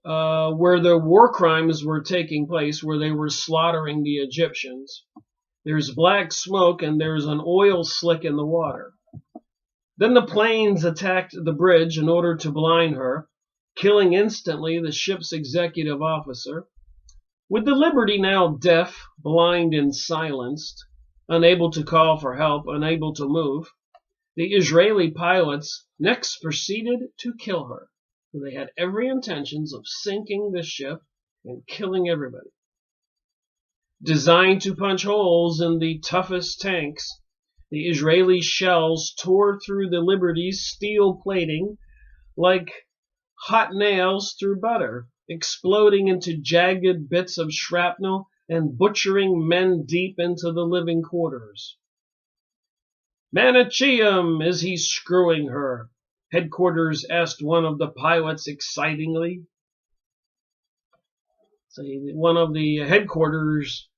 Where the war crimes were taking place, where they were slaughtering the Egyptians, there's black smoke and there's an oil slick in the water. Then the planes attacked the bridge in order to blind her, killing instantly the ship's executive officer. With the Liberty now deaf, blind, and silenced, unable to call for help, unable to move, the Israeli pilots next proceeded to kill her. They had every intentions of sinking the ship and killing everybody. Designed to punch holes in the toughest tanks, the Israeli shells tore through the Liberty's steel plating like hot nails through butter, exploding into jagged bits of shrapnel and butchering men deep into the living quarters. "Manicheum, is he screwing her?" Headquarters asked one of the pilots excitingly. So one of the headquarters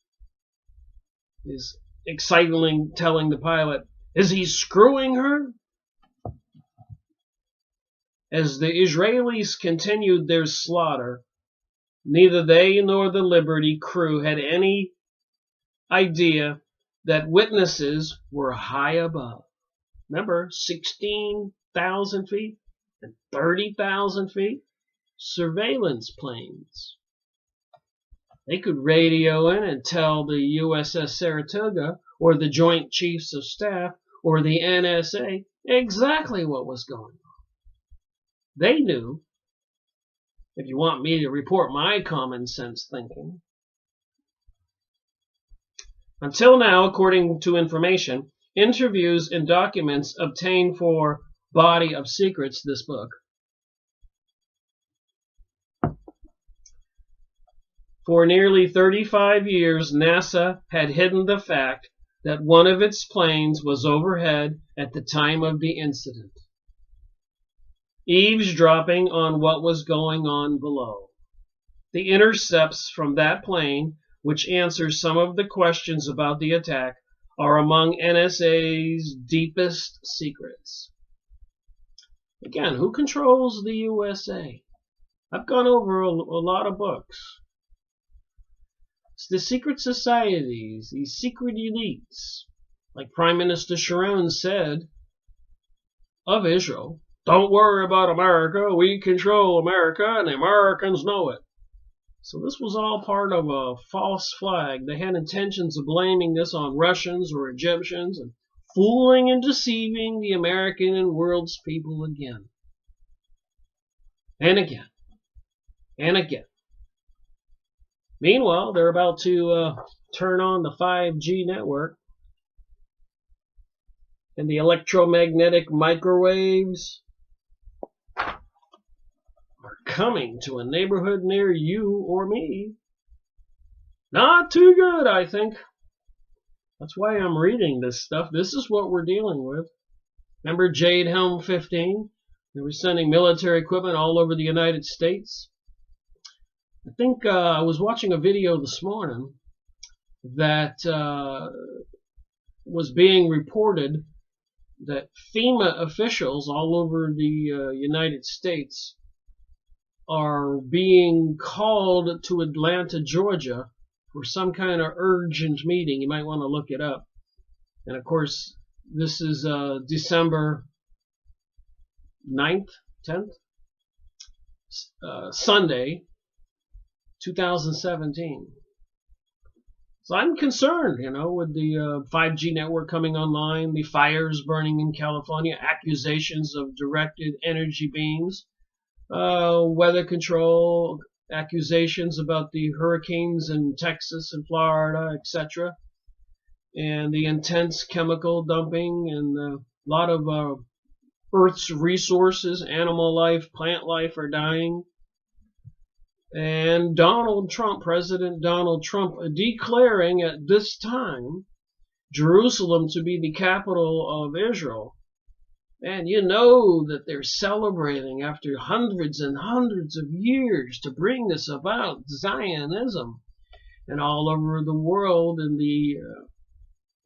is excitedly telling the pilot, "Is he screwing her?" As the Israelis continued their slaughter, neither they nor the Liberty crew had any idea that witnesses were high above. Remember, 16,000 feet and 30,000 feet? Surveillance planes. They could radio in and tell the USS Saratoga or the Joint Chiefs of Staff or the NSA exactly what was going on. They knew, if you want me to report my common sense thinking. Until now, according to information, interviews and documents obtained for Body of Secrets, this book, for nearly 35 years, NASA had hidden the fact that one of its planes was overhead at the time of the incident, eavesdropping on what was going on below. The intercepts from that plane, which answers some of the questions about the attack, are among NSA's deepest secrets. Again, who controls the USA? I've gone over a lot of books. It's the secret societies, the secret elites. Like Prime Minister Sharon said of Israel, "Don't worry about America, we control America and the Americans know it." So this was all part of a false flag. They had intentions of blaming this on Russians or Egyptians and fooling and deceiving the American and world's people again. And again. And again. Meanwhile, they're about to turn on the 5G network, and the electromagnetic microwaves are coming to a neighborhood near you or me. Not too good, I think. That's why I'm reading this stuff. This is what we're dealing with. Remember Jade Helm 15? They were sending military equipment all over the United States. I think I was watching a video this morning that was being reported that FEMA officials all over the United States are being called to Atlanta, Georgia for some kind of urgent meeting. You might want to look it up. And of course, this is December 9th, 10th, Sunday, 2017. So I'm concerned, with the 5G network coming online, the fires burning in California, accusations of directed energy beams, weather control, accusations about the hurricanes in Texas and Florida, etc. and the intense chemical dumping and a lot of Earth's resources, animal life, plant life are dying. And Donald Trump, President Donald Trump, declaring at this time Jerusalem to be the capital of Israel. And you know that they're celebrating after hundreds and hundreds of years to bring this about, Zionism. And all over the world in the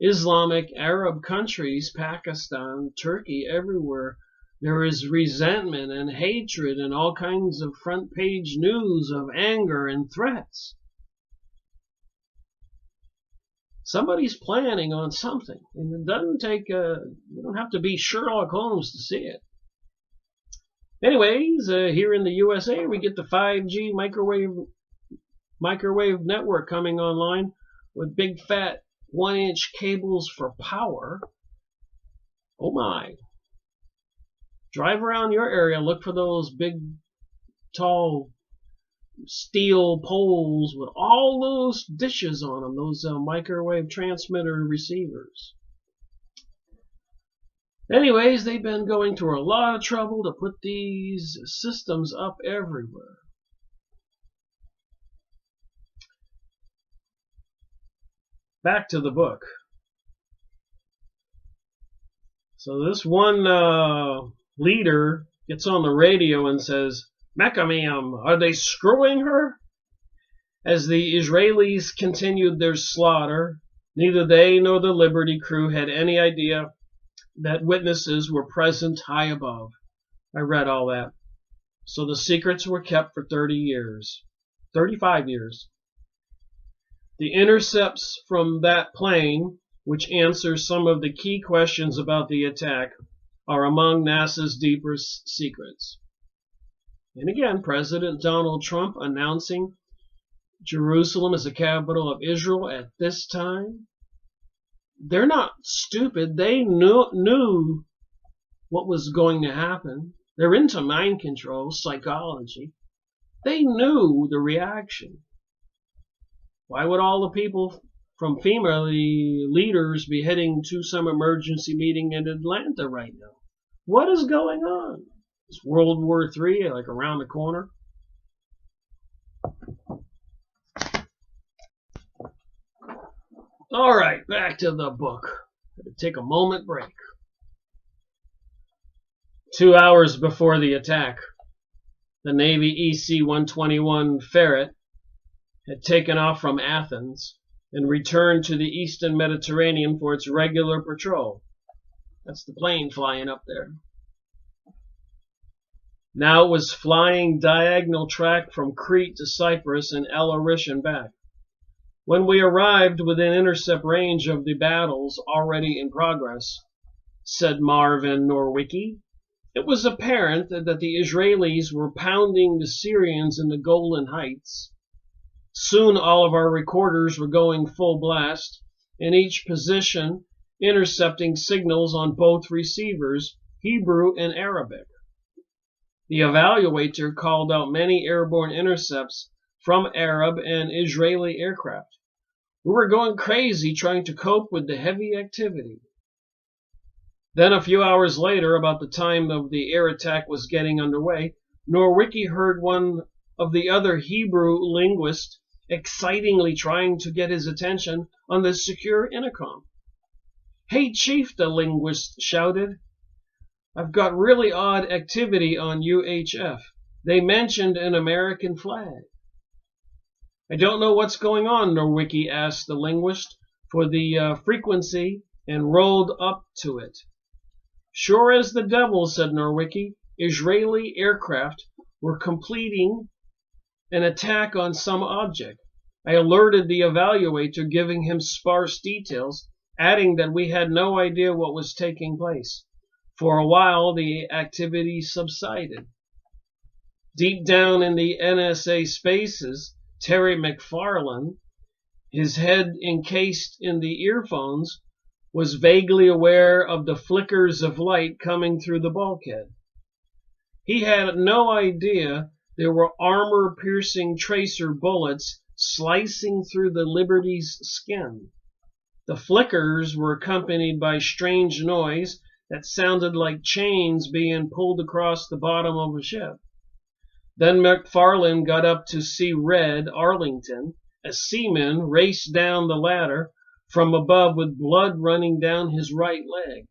Islamic Arab countries, Pakistan, Turkey, everywhere, there is resentment and hatred and all kinds of front page news of anger and threats. Somebody's planning on something, and it doesn't take you don't have to be Sherlock Holmes to see it. Anyways, here in the USA, we get the 5G microwave network coming online with big fat 1-inch cables for power. Oh my. Drive around your area, look for those big, tall steel poles with all those dishes on them, those microwave transmitter receivers. Anyways, they've been going through a lot of trouble to put these systems up everywhere. Back to the book. So this one leader gets on the radio and says, "Mechamim, are they screwing her?" As the Israelis continued their slaughter, neither they nor the Liberty crew had any idea that witnesses were present high above. I read all that. So the secrets were kept for 30 years. 35 years. The intercepts from that plane, which answers some of the key questions about the attack, are among NASA's deepest secrets. And again, President Donald Trump announcing Jerusalem as the capital of Israel at this time. They're not stupid. They knew what was going to happen. They're into mind control, psychology. They knew the reaction. Why would all the people from FEMA, the leaders, be heading to some emergency meeting in Atlanta right now? What is going on? Is World War III like around the corner? All right, back to the book. Take a moment break. 2 hours before the attack, the Navy EC-121 Ferret had taken off from Athens and returned to the Eastern Mediterranean for its regular patrol. That's the plane flying up there. Now it was flying diagonal track from Crete to Cyprus and El Arish and back. When we arrived within intercept range of the battles already in progress, said Marvin Norwicki, it was apparent that the Israelis were pounding the Syrians in the Golan Heights. Soon all of our recorders were going full blast, in each position intercepting signals on both receivers, Hebrew and Arabic. The evaluator called out many airborne intercepts from Arab and Israeli aircraft. We were going crazy trying to cope with the heavy activity. Then a few hours later, about the time of the air attack was getting underway, Norwicki heard one of the other Hebrew linguists excitingly trying to get his attention on the secure intercom. "Hey, Chief," the linguist shouted. "I've got really odd activity on UHF. They mentioned an American flag." "I don't know what's going on," Norwicki asked the linguist for the frequency and rolled up to it. "Sure as the devil," said Norwicki. "Israeli aircraft were completing an attack on some object. I alerted the evaluator, giving him sparse details, adding that we had no idea what was taking place. For a while, the activity subsided. Deep down in the NSA spaces, Terry McFarlane, his head encased in the earphones, was vaguely aware of the flickers of light coming through the bulkhead. He had no idea there were armor-piercing tracer bullets slicing through the Liberty's skin. The flickers were accompanied by strange noise that sounded like chains being pulled across the bottom of a ship. Then McFarland got up to see Red Arlington. A seaman raced down the ladder from above with blood running down his right leg.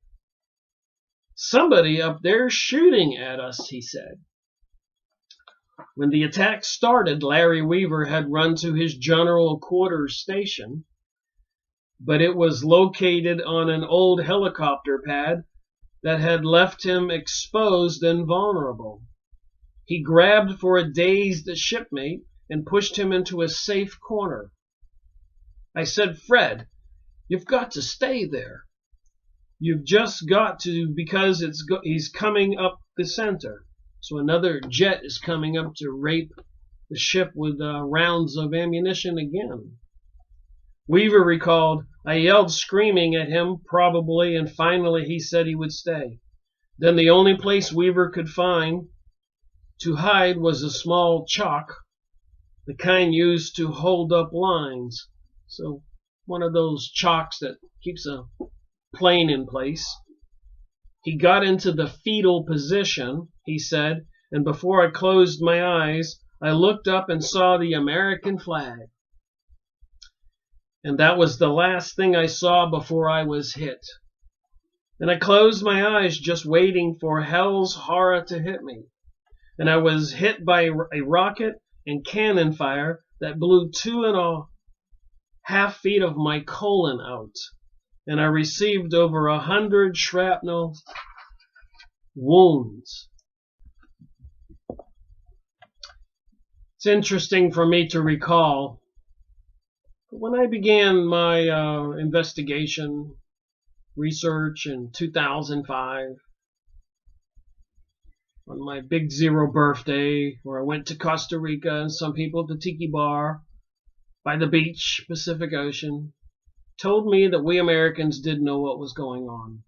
"Somebody up there shooting at us," he said. When the attack started, Larry Weaver had run to his general quarters station, but it was located on an old helicopter pad that had left him exposed and vulnerable. He grabbed for a dazed shipmate and pushed him into a safe corner. I said, "Fred, you've got to stay there. You've just got to, because he's coming up the center. So another jet is coming up to rape the ship with rounds of ammunition again." Weaver recalled, "I yelled screaming at him, probably, and finally he said he would stay. Then the only place Weaver could find to hide was a small chock, the kind used to hold up lines." So one of those chocks that keeps a plane in place. "He got into the fetal position," he said, "and before I closed my eyes, I looked up and saw the American flag. And that was the last thing I saw before I was hit. And I closed my eyes just waiting for hell's horror to hit me. And I was hit by a rocket and cannon fire that blew 2.5 feet of my colon out. And I received over 100 shrapnel wounds." It's interesting for me to recall. When I began my investigation research in 2005, on my big zero birthday, where I went to Costa Rica and some people at the tiki bar by the beach, Pacific Ocean, told me that we Americans didn't know what was going on.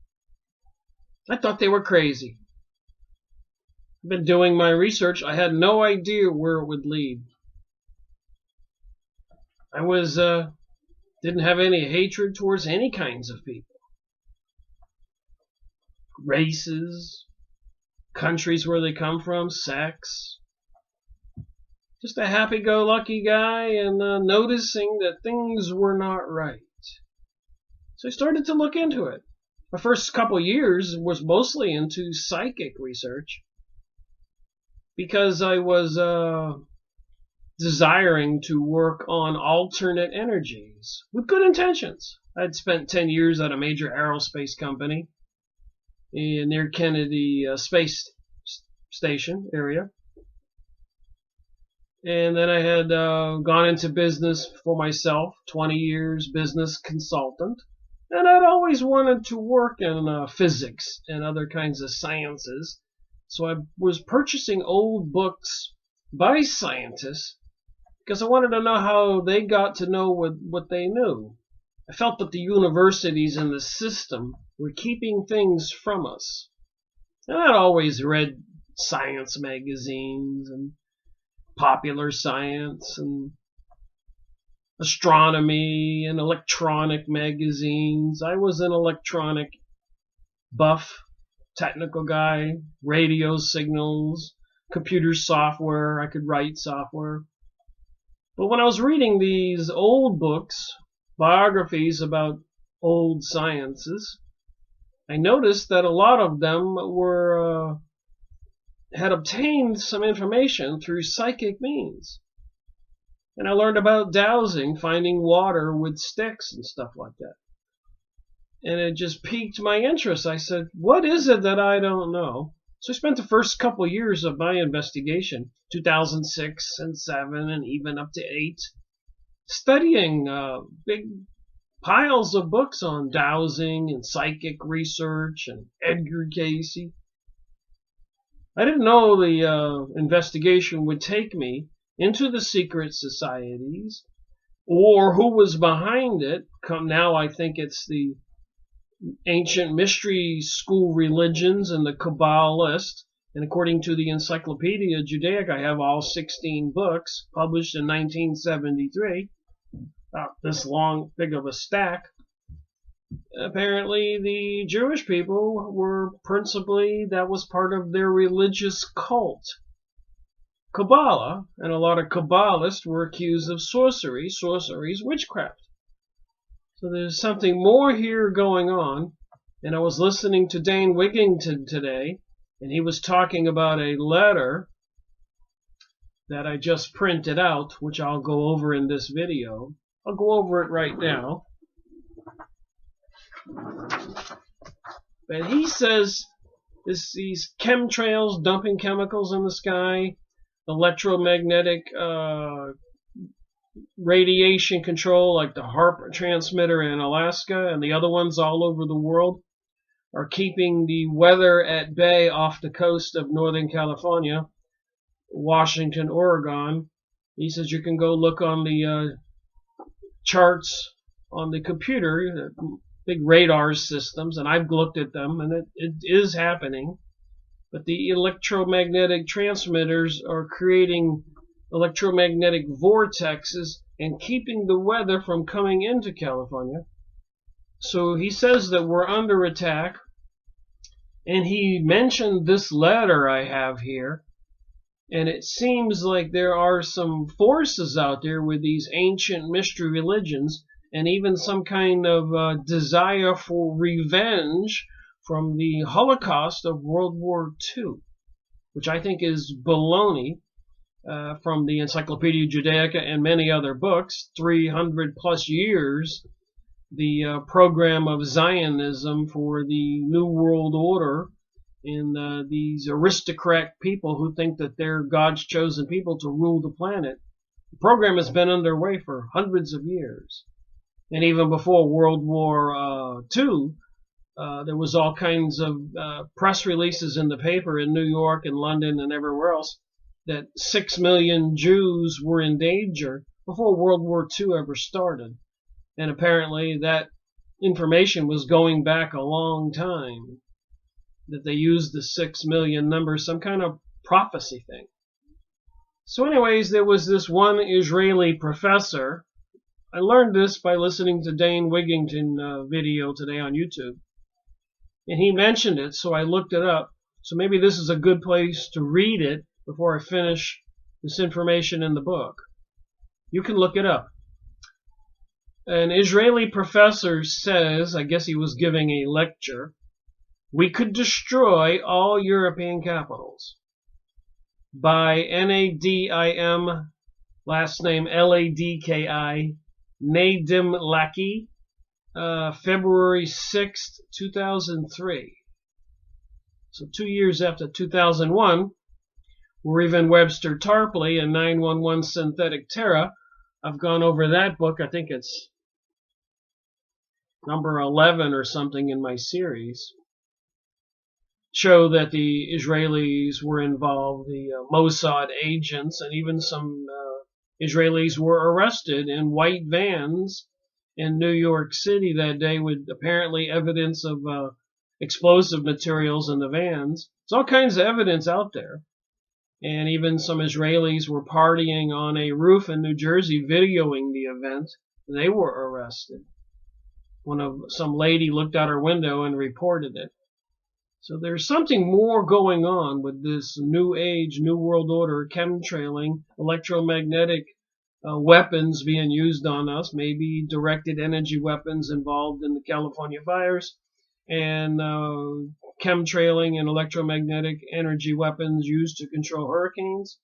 I thought they were crazy. I've been doing my research. I had no idea where it would lead. I didn't have any hatred towards any kinds of people. Races, countries where they come from, sex. Just a happy-go-lucky guy and noticing that things were not right. So I started to look into it. My first couple years was mostly into psychic research because I was desiring to work on alternate energies with good intentions. I'd spent 10 years at a major aerospace company near Kennedy Space Station area. And then I had gone into business for myself, 20 years business consultant. And I'd always wanted to work in physics and other kinds of sciences. So I was purchasing old books by scientists because I wanted to know how they got to know what they knew. I felt that the universities and the system were keeping things from us. And I'd always read science magazines and popular science and astronomy and electronic magazines. I was an electronic buff, technical guy, radio signals, computer software. I could write software. But when I was reading these old books, biographies about old sciences, I noticed that a lot of them had obtained some information through psychic means. And I learned about dowsing, finding water with sticks and stuff like that. And it just piqued my interest. I said, what is it that I don't know? So I spent the first couple years of my investigation, 2006 and 7 and even up to 8, studying big piles of books on dowsing and psychic research and Edgar Cayce. I didn't know the investigation would take me into the secret societies or who was behind it. Now I think it's the ancient mystery school religions and the Kabbalist. And according to the Encyclopedia Judaica, I have all 16 books published in 1973. This long, big of a stack. apparently the Jewish people were principally, that was part of their religious cult. Kabbalah, and a lot of Kabbalists were accused of sorcery. Sorcery is witchcraft. So there's something more here going on. And I was listening to Dane Wigington today, and he was talking about a letter that I just printed out, which I'll go over in this video. I'll go over it right now. But he says these chemtrails dumping chemicals in the sky, electromagnetic radiation control like the HAARP transmitter in Alaska and the other ones all over the world are keeping the weather at bay off the coast of Northern California, Washington, Oregon. He says you can go look on the charts on the computer, big radar systems, and I've looked at them, and it is happening. But the electromagnetic transmitters are creating electromagnetic vortexes and keeping the weather from coming into California. So he says that we're under attack. And he mentioned this letter I have here. And it seems like there are some forces out there with these ancient mystery religions and even some kind of desire for revenge from the Holocaust of World War II, which I think is baloney from the Encyclopedia Judaica and many other books, 300 plus years, the program of Zionism for the New World Order and these aristocrat people who think that they're God's chosen people to rule the planet. The program has been underway for hundreds of years. And even before World War II, there was all kinds of press releases in the paper in New York and London and everywhere else that 6 million Jews were in danger before World War II ever started. And apparently that information was going back a long time, that they used the 6 million number, some kind of prophecy thing. So anyways, there was this one Israeli professor. I learned this by listening to Dane Wigington video today on YouTube. And he mentioned it, so I looked it up. So maybe this is a good place to read it before I finish this information in the book. You can look it up. An Israeli professor says, I guess he was giving a lecture, we could destroy all European capitals by Nadim, last name Ladki, Nadim Laki, February 6th, 2003. So 2 years after 2001, Merriam-Webster Tarpley and 911 Synthetic Terror. I've gone over that book. I think it's number 11 or something in my series. Show that the Israelis were involved, the Mossad agents, and even some Israelis were arrested in white vans in New York City that day with apparently evidence of explosive materials in the vans. There's all kinds of evidence out there. And even some Israelis were partying on a roof in New Jersey videoing the event. They were arrested. Some lady looked out her window and reported it. So there's something more going on with this new age, new world order, chemtrailing, electromagnetic weapons being used on us, maybe directed energy weapons involved in the California fires, and chemtrailing and electromagnetic energy weapons used to control hurricanes.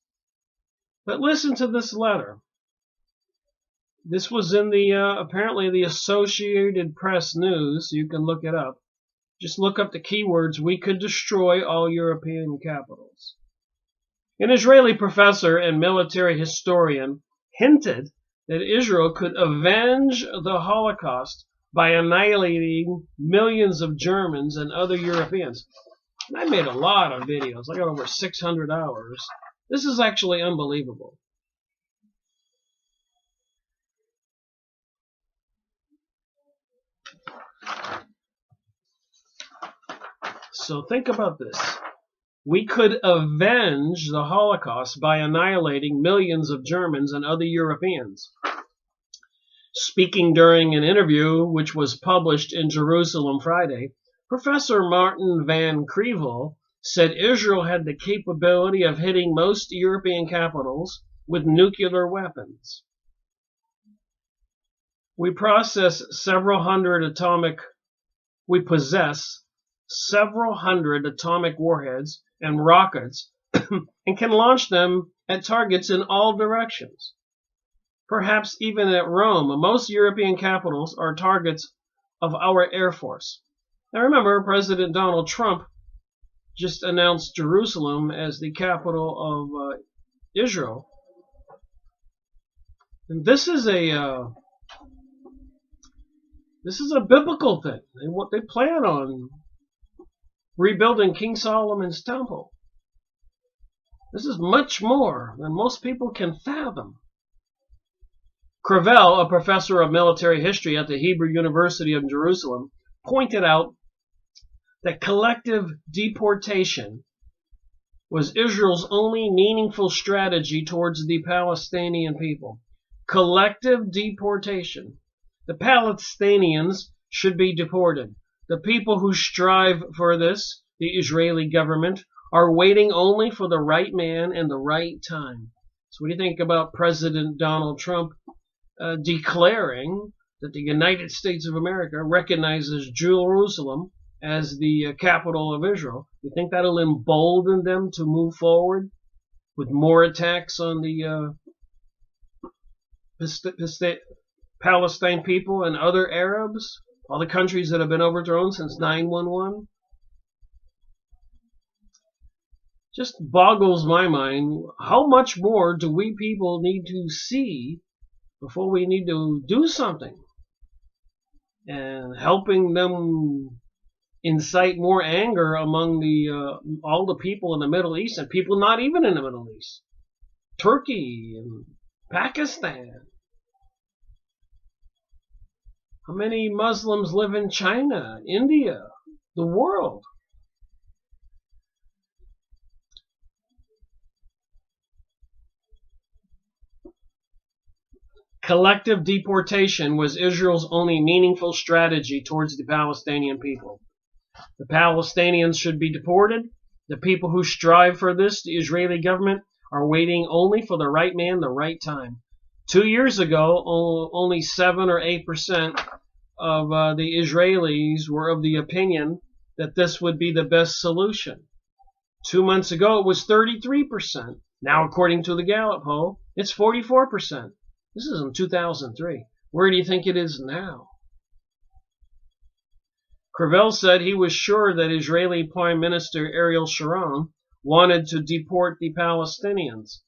But listen to this letter. This was in the apparently the Associated Press News. You can look it up. Just look up the keywords, we could destroy all European capitals. An Israeli professor and military historian hinted that Israel could avenge the Holocaust by annihilating millions of Germans and other Europeans. And I made a lot of videos. I got over 600 hours. This is actually unbelievable. So think about this. We could avenge the Holocaust by annihilating millions of Germans and other Europeans. Speaking during an interview which was published in Jerusalem Friday, Professor Martin van Crevel said Israel had the capability of hitting most European capitals with nuclear weapons. We possess several hundred atomic warheads and rockets and can launch them at targets in all directions. Perhaps even at Rome, most European capitals are targets of our Air Force. Now remember, President Donald Trump just announced Jerusalem as the capital of Israel. And this is a biblical thing. They plan on rebuilding King Solomon's temple. This is much more than most people can fathom. Crevel, a professor of military history at the Hebrew University of Jerusalem, pointed out that collective deportation was Israel's only meaningful strategy towards the Palestinian people. Collective deportation. The Palestinians should be deported. The people who strive for this, the Israeli government, are waiting only for the right man and the right time. So what do you think about President Donald Trump declaring that the United States of America recognizes Jerusalem as the capital of Israel? You think that'll embolden them to move forward with more attacks on the Palestine people and other Arabs, all the countries that have been overthrown since 9/11? Just boggles my mind. How much more do we people need to see before we need to do something? And helping them incite more anger among all the people in the Middle East and people not even in the Middle East. Turkey and Pakistan. How many Muslims live in China, India, the world? Collective deportation was Israel's only meaningful strategy towards the Palestinian people. The Palestinians should be deported. The people who strive for this, the Israeli government, are waiting only for the right man, the right time. 2 years ago, only 7 or 8% of the Israelis were of the opinion that this would be the best solution. 2 months ago, it was 33%. Now, according to the Gallup poll, it's 44%. This is in 2003. Where do you think it is now? Crevel said he was sure that Israeli Prime Minister Ariel Sharon wanted to deport the Palestinians.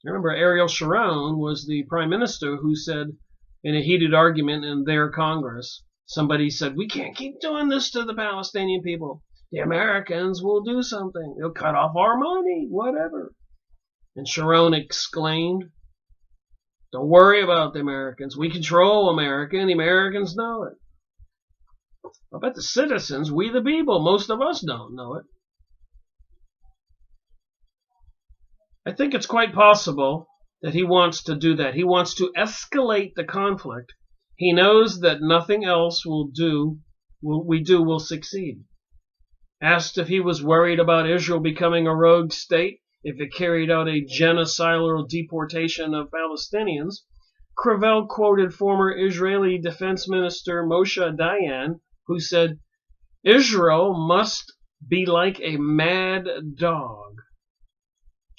Remember, Ariel Sharon was the prime minister who said in a heated argument in their Congress, somebody said, "We can't keep doing this to the Palestinian people. The Americans will do something. They'll cut off our money, whatever." And Sharon exclaimed, "Don't worry about the Americans. We control America, and the Americans know it." I bet the citizens, we the people, most of us don't know it. I think it's quite possible that he wants to do that. He wants to escalate the conflict. He knows that nothing else will succeed. Asked if he was worried about Israel becoming a rogue state if it carried out a genocidal deportation of Palestinians, Crevel quoted former Israeli Defense Minister Moshe Dayan, who said, "Israel must be like a mad dog,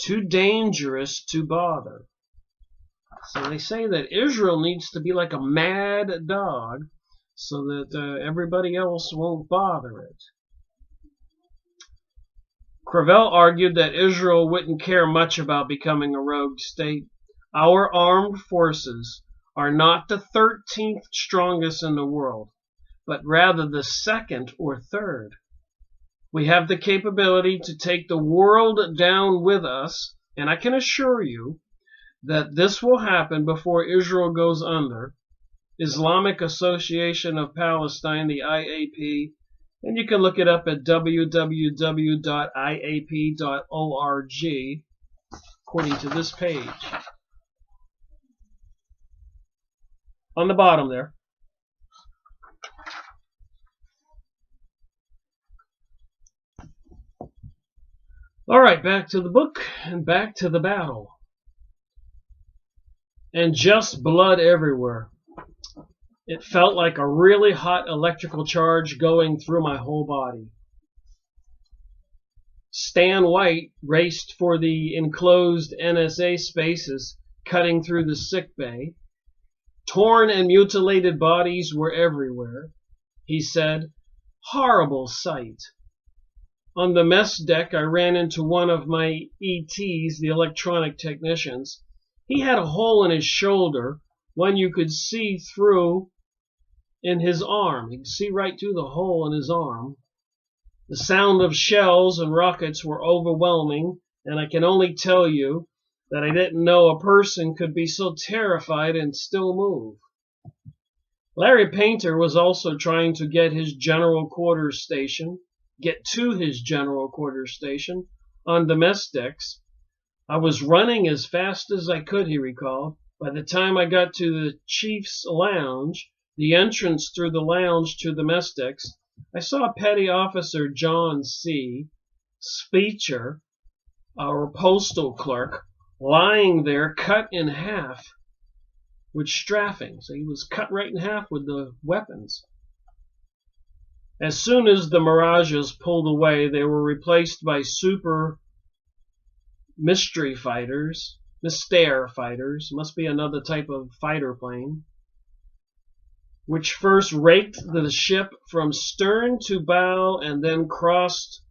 too dangerous to bother." So they say that Israel needs to be like a mad dog so that everybody else won't bother it. Crevel argued that Israel wouldn't care much about becoming a rogue state. Our armed forces are not the 13th strongest in the world, but rather the 2nd or 3rd. We have the capability to take the world down with us, and I can assure you that this will happen before Israel goes under. Islamic Association of Palestine, the IAP, and you can look it up at www.iap.org, according to this page. on the bottom there. All right, back to the book and back to the battle. And just blood everywhere. It felt like a really hot electrical charge going through my whole body. Stan White raced for the enclosed NSA spaces cutting through the sick bay. Torn and mutilated bodies were everywhere. He said, "Horrible sight." On the mess deck, I ran into one of my ETs, the electronic technicians. He had a hole in his shoulder, one you could see through in his arm. You could see right through the hole in his arm. The sound of shells and rockets were overwhelming, and I can only tell you that I didn't know a person could be so terrified and still move. Larry Painter was also trying to get to his general quarters station on the mess decks. I was running as fast as I could, he recalled. By the time I got to the chief's lounge, the entrance through the lounge to the mess decks, I saw Petty Officer John C. Speecher, our postal clerk, lying there cut in half with strafing. So he was cut right in half with the weapons. As soon as the Mirages pulled away, they were replaced by super Mystère fighters, must be another type of fighter plane, which first raked the ship from stern to bow and then crisscrossed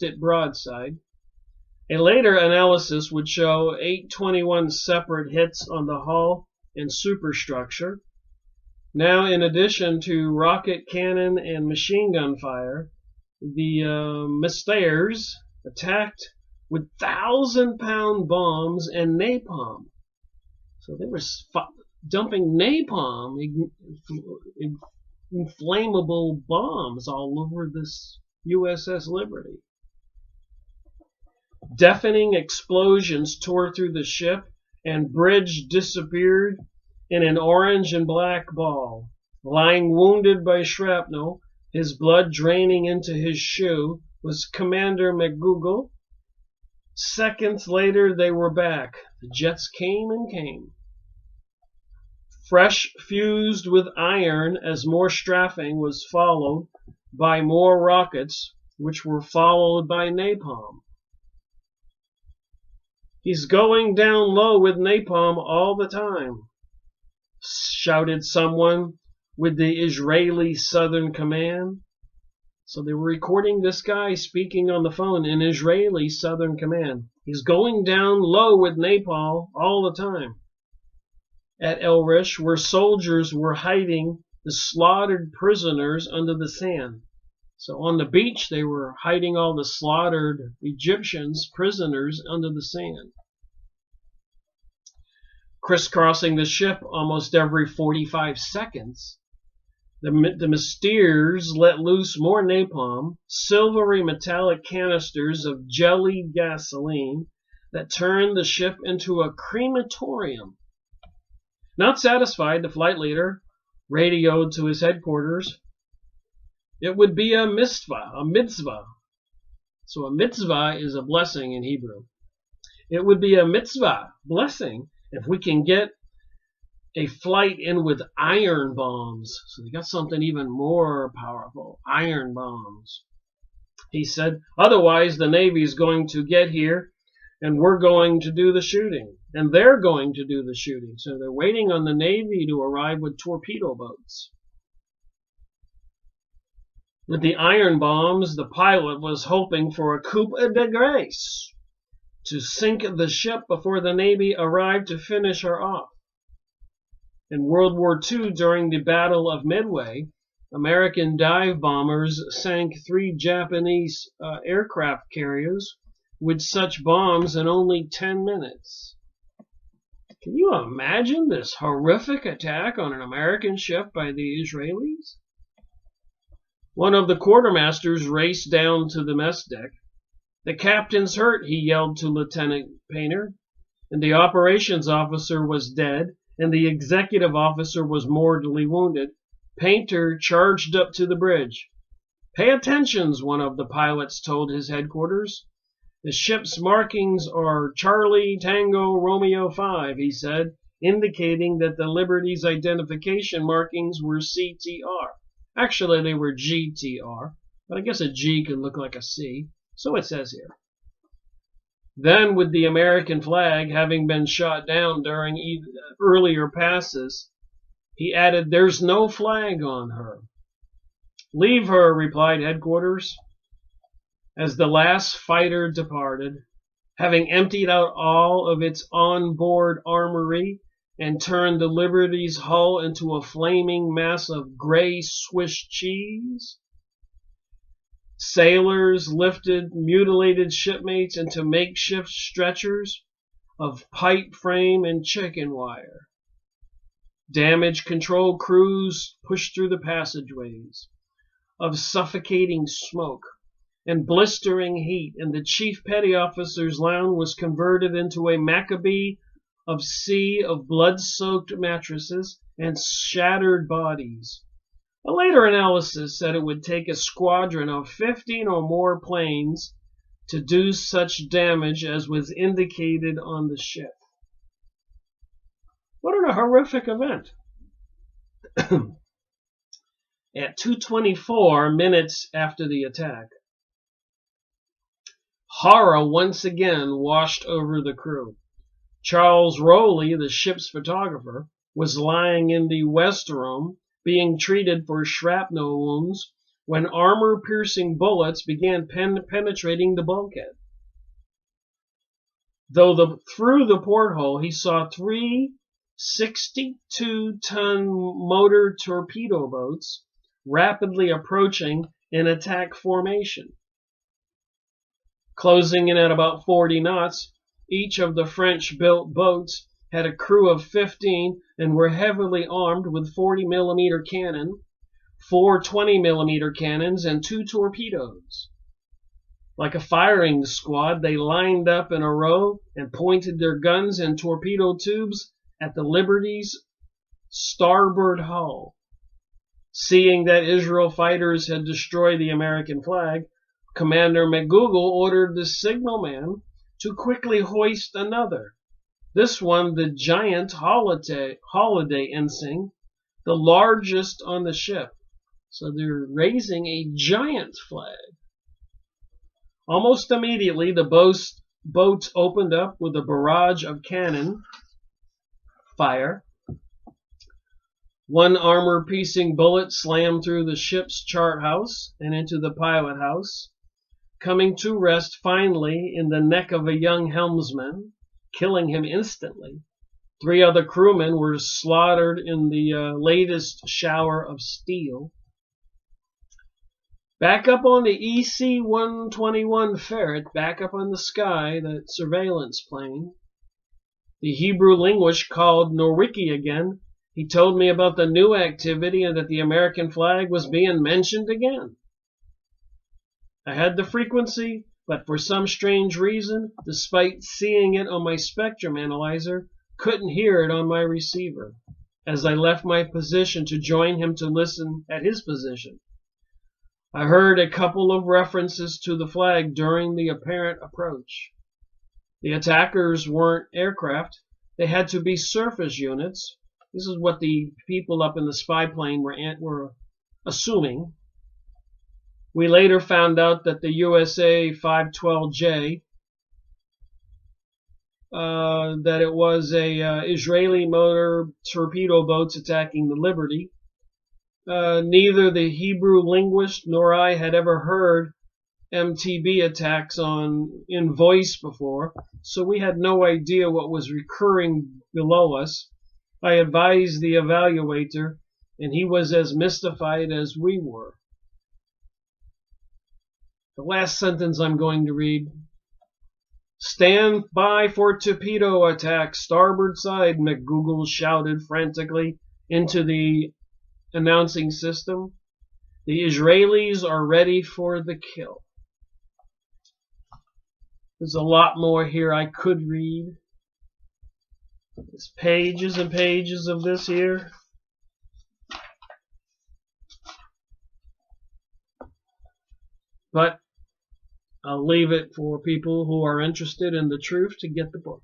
it broadside. A later analysis would show 821 separate hits on the hull and superstructure. Now, in addition to rocket cannon and machine gun fire, the Mystères attacked with 1,000-pound bombs and napalm. So they were dumping napalm, inflammable bombs all over this USS Liberty. Deafening explosions tore through the ship, and Bridge disappeared in an orange and black ball. Lying wounded by shrapnel, his blood draining into his shoe, was Commander McGougal. Seconds later, they were back. The jets came and came. Fresh fused with iron as more strafing was followed by more rockets, which were followed by napalm. "He's going down low with napalm all the time," shouted someone with the Israeli Southern Command. So they were recording this guy speaking on the phone in Israeli Southern Command. "He's going down low with napalm all the time." At El Rish, where soldiers were hiding the slaughtered prisoners under the sand. So on the beach, they were hiding all the slaughtered Egyptians, prisoners, under the sand. Crisscrossing the ship almost every 45 seconds, the Mystères let loose more napalm, silvery metallic canisters of jellied gasoline that turned the ship into a crematorium. Not satisfied, the flight leader radioed to his headquarters. It would be a mitzvah. So a mitzvah is a blessing in Hebrew. It would be a mitzvah, blessing, if we can get a flight in with iron bombs. So they got something even more powerful, iron bombs. He said, otherwise the Navy is going to get here and we're going to do the shooting. And they're going to do the shooting. So they're waiting on the Navy to arrive with torpedo boats. With the iron bombs, the pilot was hoping for a coup de grace to sink the ship before the Navy arrived to finish her off. In World War II, during the Battle of Midway, American dive bombers sank 3 Japanese aircraft carriers with such bombs in only 10 minutes. Can you imagine this horrific attack on an American ship by the Israelis? One of the quartermasters raced down to the mess deck. "The captain's hurt," he yelled to Lieutenant Painter, and the operations officer was dead, and the executive officer was mortally wounded, Painter charged up to the bridge. "Pay attention," one of the pilots told his headquarters. "The ship's markings are Charlie Tango Romeo 5, he said, indicating that the Liberty's identification markings were CTR. Actually, they were GTR, but I guess a G can look like a C, so it says here. Then, with the American flag having been shot down during earlier passes, he added, "There's no flag on her." "Leave her," replied headquarters. As the last fighter departed, having emptied out all of its onboard armory and turned the Liberty's hull into a flaming mass of gray Swiss cheese, sailors lifted mutilated shipmates into makeshift stretchers of pipe frame and chicken wire. Damage control crews pushed through the passageways of suffocating smoke and blistering heat, and the chief petty officer's lounge was converted into a Maccabee of sea of blood-soaked mattresses and shattered bodies. A later analysis said it would take a squadron of 15 or more planes to do such damage as was indicated on the ship. What a horrific event. At 2:24 minutes after the attack, horror once again washed over the crew. Charles Rowley, the ship's photographer, was lying in the west room being treated for shrapnel wounds when armor-piercing bullets began penetrating the bulkhead. Through the porthole, he saw 3 62-ton motor torpedo boats rapidly approaching in attack formation. Closing in at about 40 knots, each of the French-built boats had a crew of 15 and were heavily armed with 40mm cannon, 4 20mm cannons, and 2 torpedoes. Like a firing squad, they lined up in a row and pointed their guns and torpedo tubes at the Liberty's starboard hull. Seeing that Israel fighters had destroyed the American flag, Commander McGougal ordered the signalman to quickly hoist another. This one, the giant holiday ensign, the largest on the ship. So they're raising a giant flag. Almost immediately, the boats opened up with a barrage of cannon fire. One armor-piercing bullet slammed through the ship's chart house and into the pilot house, coming to rest finally in the neck of a young helmsman, killing him instantly. 3 other crewmen were slaughtered in the latest shower of steel. Back up on the EC-121 Ferret, back up on the sky, that surveillance plane, the Hebrew linguist called Norwicki again. He told me about the new activity and that the American flag was being mentioned again. I had the frequency, but for some strange reason, despite seeing it on my spectrum analyzer, couldn't hear it on my receiver, as I left my position to join him to listen at his position. I heard a couple of references to the flag during the apparent approach. The attackers weren't aircraft. They had to be surface units. This is what the people up in the spy plane were assuming. We later found out that the USA 512J, that it was a Israeli motor torpedo boats attacking the Liberty. Neither the Hebrew linguist nor I had ever heard MTB attacks in voice before, so we had no idea what was recurring below us. I advised the evaluator, and he was as mystified as we were. The last sentence I'm going to read. "Stand by for torpedo attack, starboard side," McGougal shouted frantically into the announcing system. "The Israelis are ready for the kill." There's a lot more here I could read, There's pages and pages of this here. But I'll leave it for people who are interested in the truth to get the book.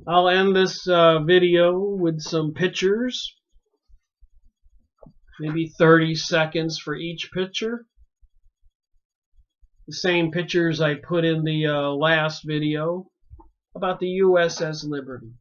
I'll end this video with some pictures, maybe 30 seconds for each picture. The same pictures I put in the last video about the USS Liberty.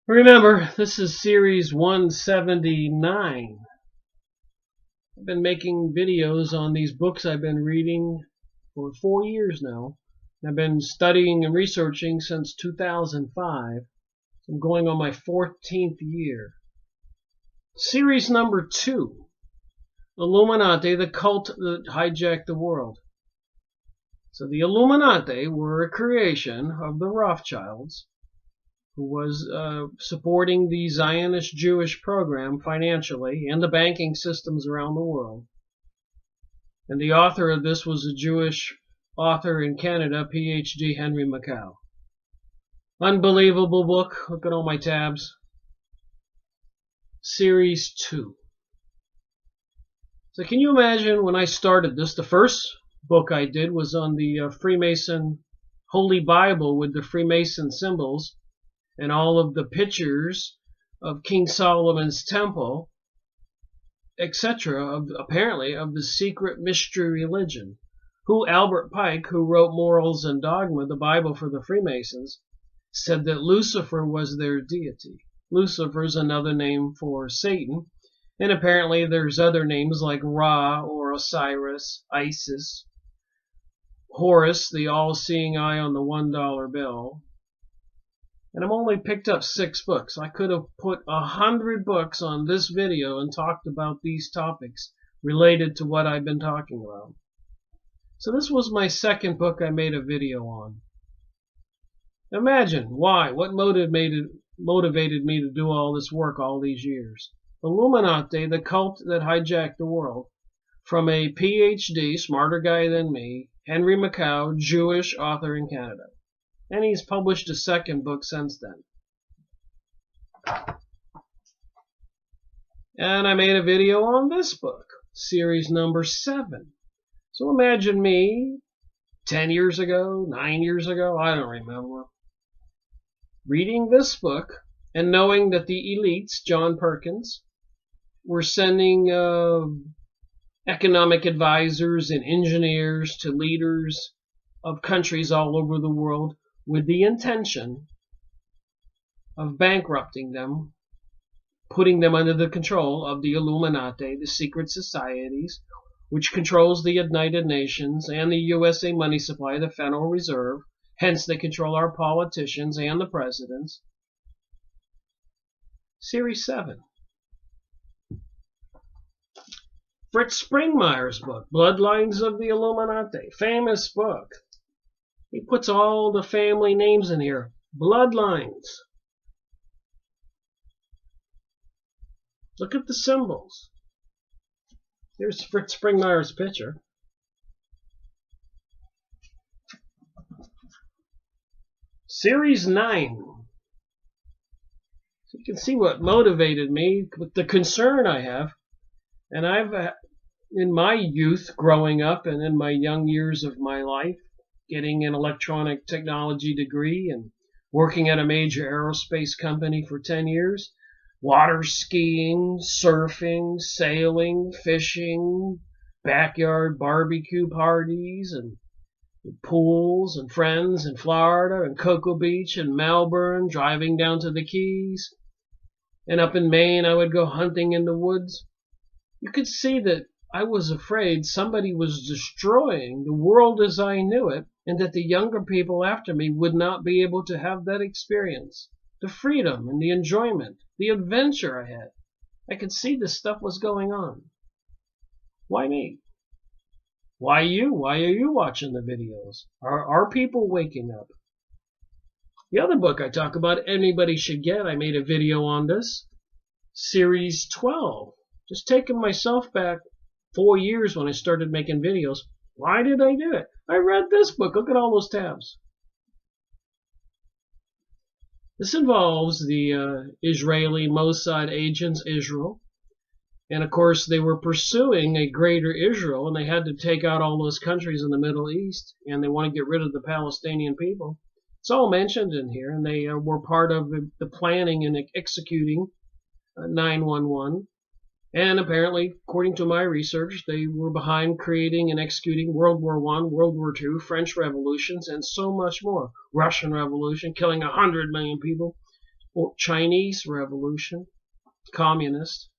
Remember, this is series 179. I've been making videos on these books I've been reading for 4 years now. I've been studying and researching since 2005. I'm going on my 14th year. Series number 2, Illuminati, the cult that hijacked the world. So the Illuminati were a creation of the Rothschilds, who was supporting the Zionist Jewish program financially and the banking systems around the world. And the author of this was a Jewish author in Canada, PhD Henry Macau. Unbelievable book. Look at all my tabs. Series 2. So can you imagine when I started this, the first book I did was on the Freemason Holy Bible with the Freemason symbols and all of the pictures of King Solomon's temple, etc., apparently of the secret mystery religion. Albert Pike, who wrote Morals and Dogma, the Bible for the Freemasons, said that Lucifer was their deity. Lucifer is another name for Satan, and apparently there's other names like Ra or Osiris, Isis, Horus, the all-seeing eye on the $1 bill. And I've only picked up 6 books. I could have put 100 books on this video and talked about these topics related to what I've been talking about. So this was my second book I made a video on. Imagine why, what motivated me to do all this work all these years. Illuminati, the cult that hijacked the world, from a PhD, smarter guy than me, Henry Macau, Jewish author in Canada. And he's published a second book since then. And I made a video on this book, series number 7. So imagine me 10 years ago, 9 years ago, I don't remember, reading this book and knowing that the elites, John Perkins, were sending economic advisors and engineers to leaders of countries all over the world with the intention of bankrupting them, putting them under the control of the Illuminati, the secret societies, which controls the United Nations and the USA money supply, the Federal Reserve. Hence, they control our politicians and the presidents. Series 7. Fritz Springmeier's book, Bloodlines of the Illuminati. Famous book. He puts all the family names in here. Bloodlines. Look at the symbols. Here's Fritz Springmeier's picture. Series 9. So you can see what motivated me, with the concern I have. And I've, in my youth, growing up, and in my young years of my life, getting an electronic technology degree and working at a major aerospace company for 10 years, water skiing, surfing, sailing, fishing, backyard barbecue parties, and pools and friends in Florida and Cocoa Beach and Melbourne, driving down to the Keys. And up in Maine, I would go hunting in the woods. You could see that I was afraid somebody was destroying the world as I knew it, and that the younger people after me would not be able to have that experience, the freedom and the enjoyment, the adventure I had. I could see this stuff was going on. Why me? Why you? Why are you watching the videos? Are people waking up? The other book I talk about, anybody should get, I made a video on this. Series 12. Just taking myself back 4 years when I started making videos. Why did I do it? I read this book. Look at all those tabs. This involves the Israeli Mossad agents, Israel. And of course, they were pursuing a greater Israel, and they had to take out all those countries in the Middle East, and they want to get rid of the Palestinian people. It's all mentioned in here, and they were part of the planning and executing 9/11. And apparently, according to my research, they were behind creating and executing World War I, World War II, French revolutions, and so much more. Russian Revolution, killing 100 million people. Or Chinese Revolution, communist.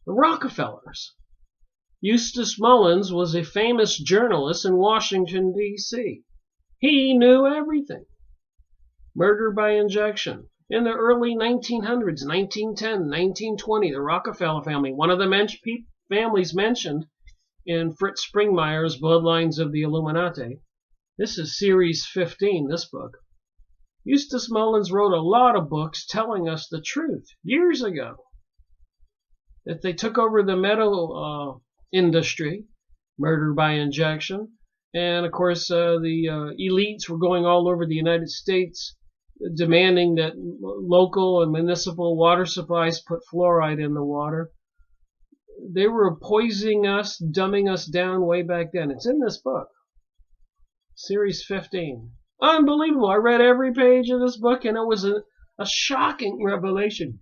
The Rockefellers. Eustace Mullins was a famous journalist in Washington, D.C. He knew everything. Murder by injection. In the early 1900s, 1910, 1920, the Rockefeller family, one of the families mentioned in Fritz Springmeier's Bloodlines of the Illuminati. This is series 15, this book. Eustace Mullins wrote a lot of books telling us the truth years ago. That they took over the metal industry, murder by injection, and of course the elites were going all over the United States demanding that local and municipal water supplies put fluoride in the water. They were poisoning us, dumbing us down way back then. It's in this book, series 15. Unbelievable. I read every page of this book, and it was a shocking revelation.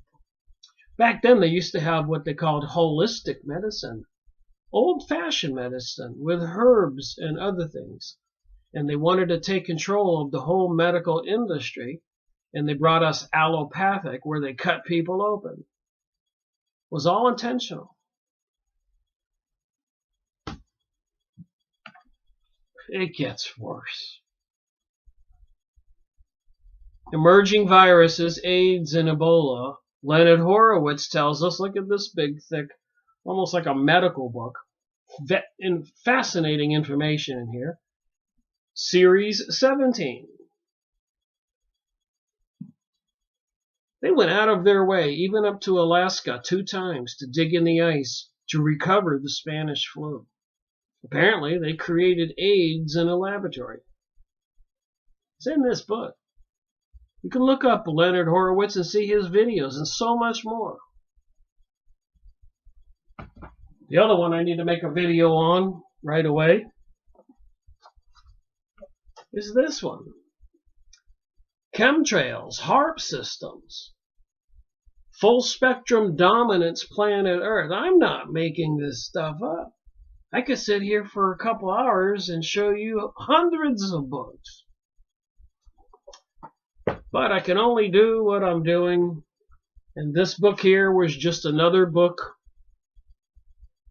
Back then, they used to have what they called holistic medicine, old-fashioned medicine with herbs and other things. And they wanted to take control of the whole medical industry, and they brought us allopathic, where they cut people open. It was all intentional. It gets worse. Emerging viruses, AIDS and Ebola. Leonard Horowitz tells us, look at this big, thick, almost like a medical book. Fascinating information in here. Series 17. They went out of their way, even up to Alaska 2 times, to dig in the ice to recover the Spanish flu. Apparently, they created AIDS in a laboratory. It's in this book. You can look up Leonard Horowitz and see his videos and so much more. The other one I need to make a video on right away is this one. Chemtrails, HAARP systems, full spectrum dominance planet Earth. I'm not making this stuff up. I could sit here for a couple hours and show you hundreds of books. But I can only do what I'm doing. And this book here was just another book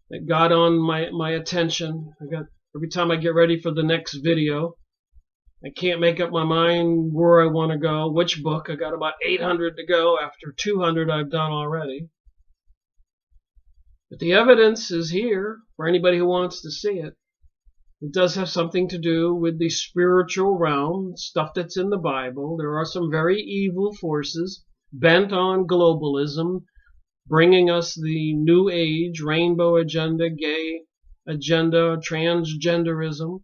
that got on my attention. Every time I get ready for the next video, I can't make up my mind where I want to go, which book. I got about 800 to go after 200 I've done already. But the evidence is here for anybody who wants to see it. It does have something to do with the spiritual realm, stuff that's in the Bible. There are some very evil forces bent on globalism, bringing us the New Age, rainbow agenda, gay agenda, transgenderism,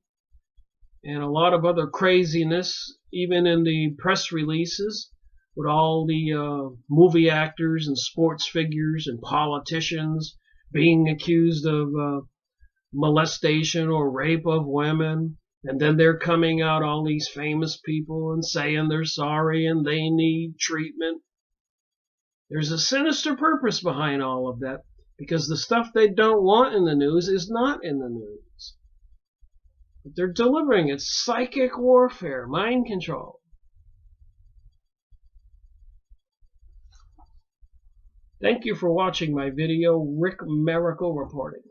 and a lot of other craziness, even in the press releases, with all the movie actors and sports figures and politicians being accused of molestation or rape of women, and then they're coming out, all these famous people, and saying they're sorry and they need treatment. There's a sinister purpose behind all of that, because the stuff they don't want in the news is not in the news. But they're delivering it. Psychic warfare, mind control. Thank you for watching my video, Rick Miracle reporting.